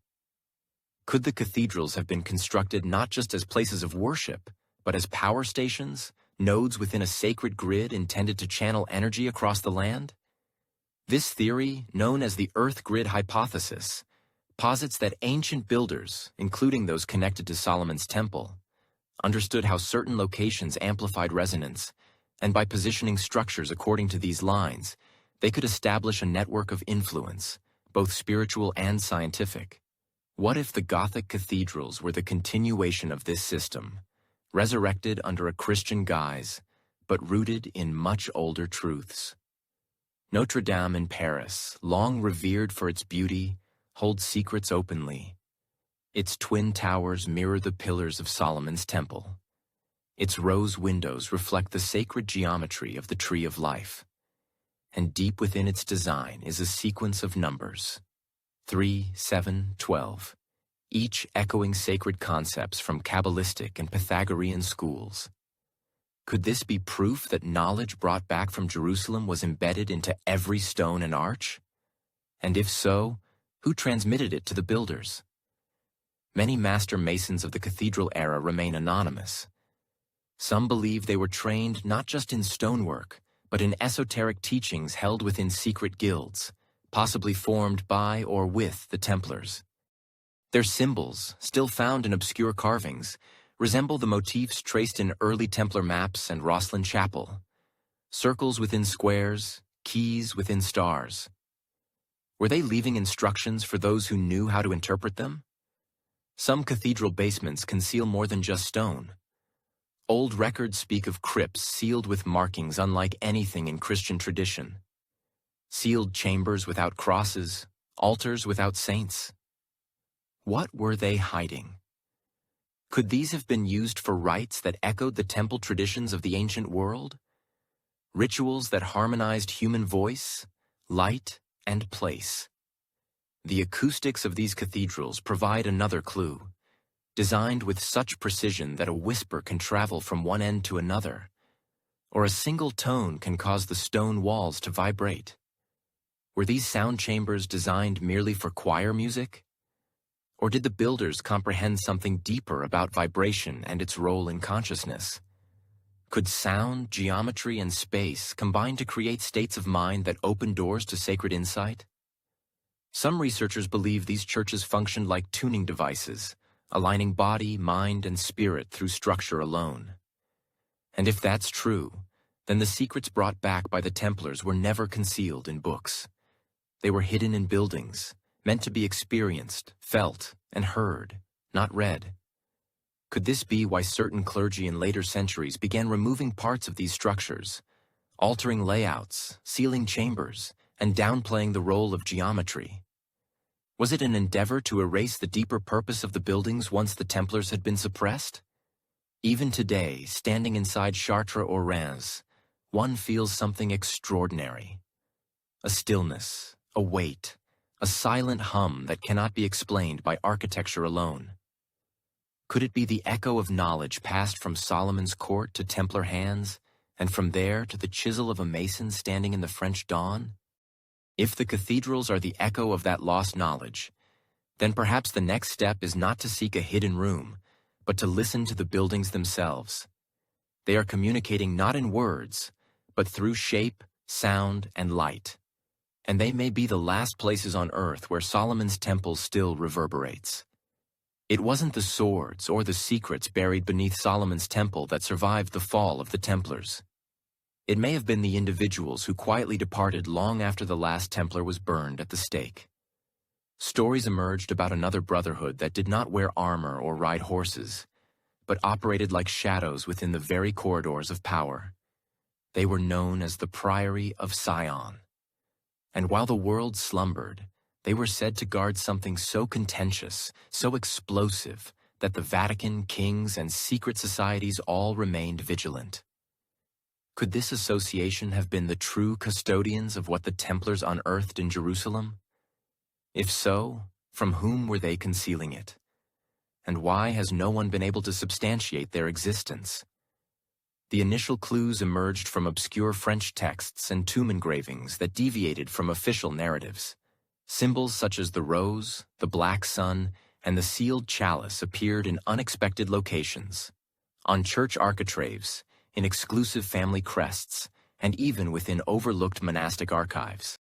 Could the cathedrals have been constructed not just as places of worship, but as power stations, nodes within a sacred grid intended to channel energy across the land? This theory, known as the Earth Grid hypothesis, posits that ancient builders, including those connected to Solomon's Temple, understood how certain locations amplified resonance, and by positioning structures according to these lines, they could establish a network of influence, both spiritual and scientific. What if the Gothic cathedrals were the continuation of this system, resurrected under a Christian guise, but rooted in much older truths? Notre Dame in Paris, long revered for its beauty, holds secrets openly. Its twin towers mirror the pillars of Solomon's Temple. Its rose windows reflect the sacred geometry of the Tree of Life. And deep within its design is a sequence of numbers, 3, 7, 12, each echoing sacred concepts from Kabbalistic and Pythagorean schools. Could this be proof that knowledge brought back from Jerusalem was embedded into every stone and arch? And if so, who transmitted it to the builders? Many master masons of the cathedral era remain anonymous. Some believe they were trained not just in stonework, but in esoteric teachings held within secret guilds, possibly formed by or with the Templars. Their symbols, still found in obscure carvings, resemble the motifs traced in early Templar maps and Rosslyn Chapel. Circles within squares, keys within stars. Were they leaving instructions for those who knew how to interpret them? Some cathedral basements conceal more than just stone. Old records speak of crypts sealed with markings unlike anything in Christian tradition. Sealed chambers without crosses, altars without saints. What were they hiding? Could these have been used for rites that echoed the temple traditions of the ancient world? Rituals that harmonized human voice, light, and place. The acoustics of these cathedrals provide another clue, designed with such precision that a whisper can travel from one end to another, or a single tone can cause the stone walls to vibrate. Were these sound chambers designed merely for choir music? Or did the builders comprehend something deeper about vibration and its role in consciousness? Could sound, geometry, and space combine to create states of mind that open doors to sacred insight? Some researchers believe these churches functioned like tuning devices, aligning body, mind, and spirit through structure alone. And if that's true, then the secrets brought back by the Templars were never concealed in books. They were hidden in buildings, meant to be experienced, felt, and heard, not read. Could this be why certain clergy in later centuries began removing parts of these structures, altering layouts, sealing chambers, and downplaying the role of geometry? Was it an endeavor to erase the deeper purpose of the buildings once the Templars had been suppressed? Even today, standing inside Chartres or Reims, one feels something extraordinary. A stillness, a weight, a silent hum that cannot be explained by architecture alone. Could it be the echo of knowledge passed from Solomon's court to Templar hands, and from there to the chisel of a mason standing in the French dawn? If the cathedrals are the echo of that lost knowledge, then perhaps the next step is not to seek a hidden room, but to listen to the buildings themselves. They are communicating not in words, but through shape, sound, and light. And they may be the last places on earth where Solomon's temple still reverberates. It wasn't the swords or the secrets buried beneath Solomon's temple that survived the fall of the Templars. It may have been the individuals who quietly departed long after the last Templar was burned at the stake. Stories emerged about another brotherhood that did not wear armor or ride horses, but operated like shadows within the very corridors of power. They were known as the Priory of Sion. And while the world slumbered, they were said to guard something so contentious, so explosive, that the Vatican, kings, and secret societies all remained vigilant. Could this association have been the true custodians of what the Templars unearthed in Jerusalem? If so, from whom were they concealing it? And why has no one been able to substantiate their existence? The initial clues emerged from obscure French texts and tomb engravings that deviated from official narratives. Symbols such as the rose, the black sun, and the sealed chalice appeared in unexpected locations, on church architraves, in exclusive family crests, and even within overlooked monastic archives.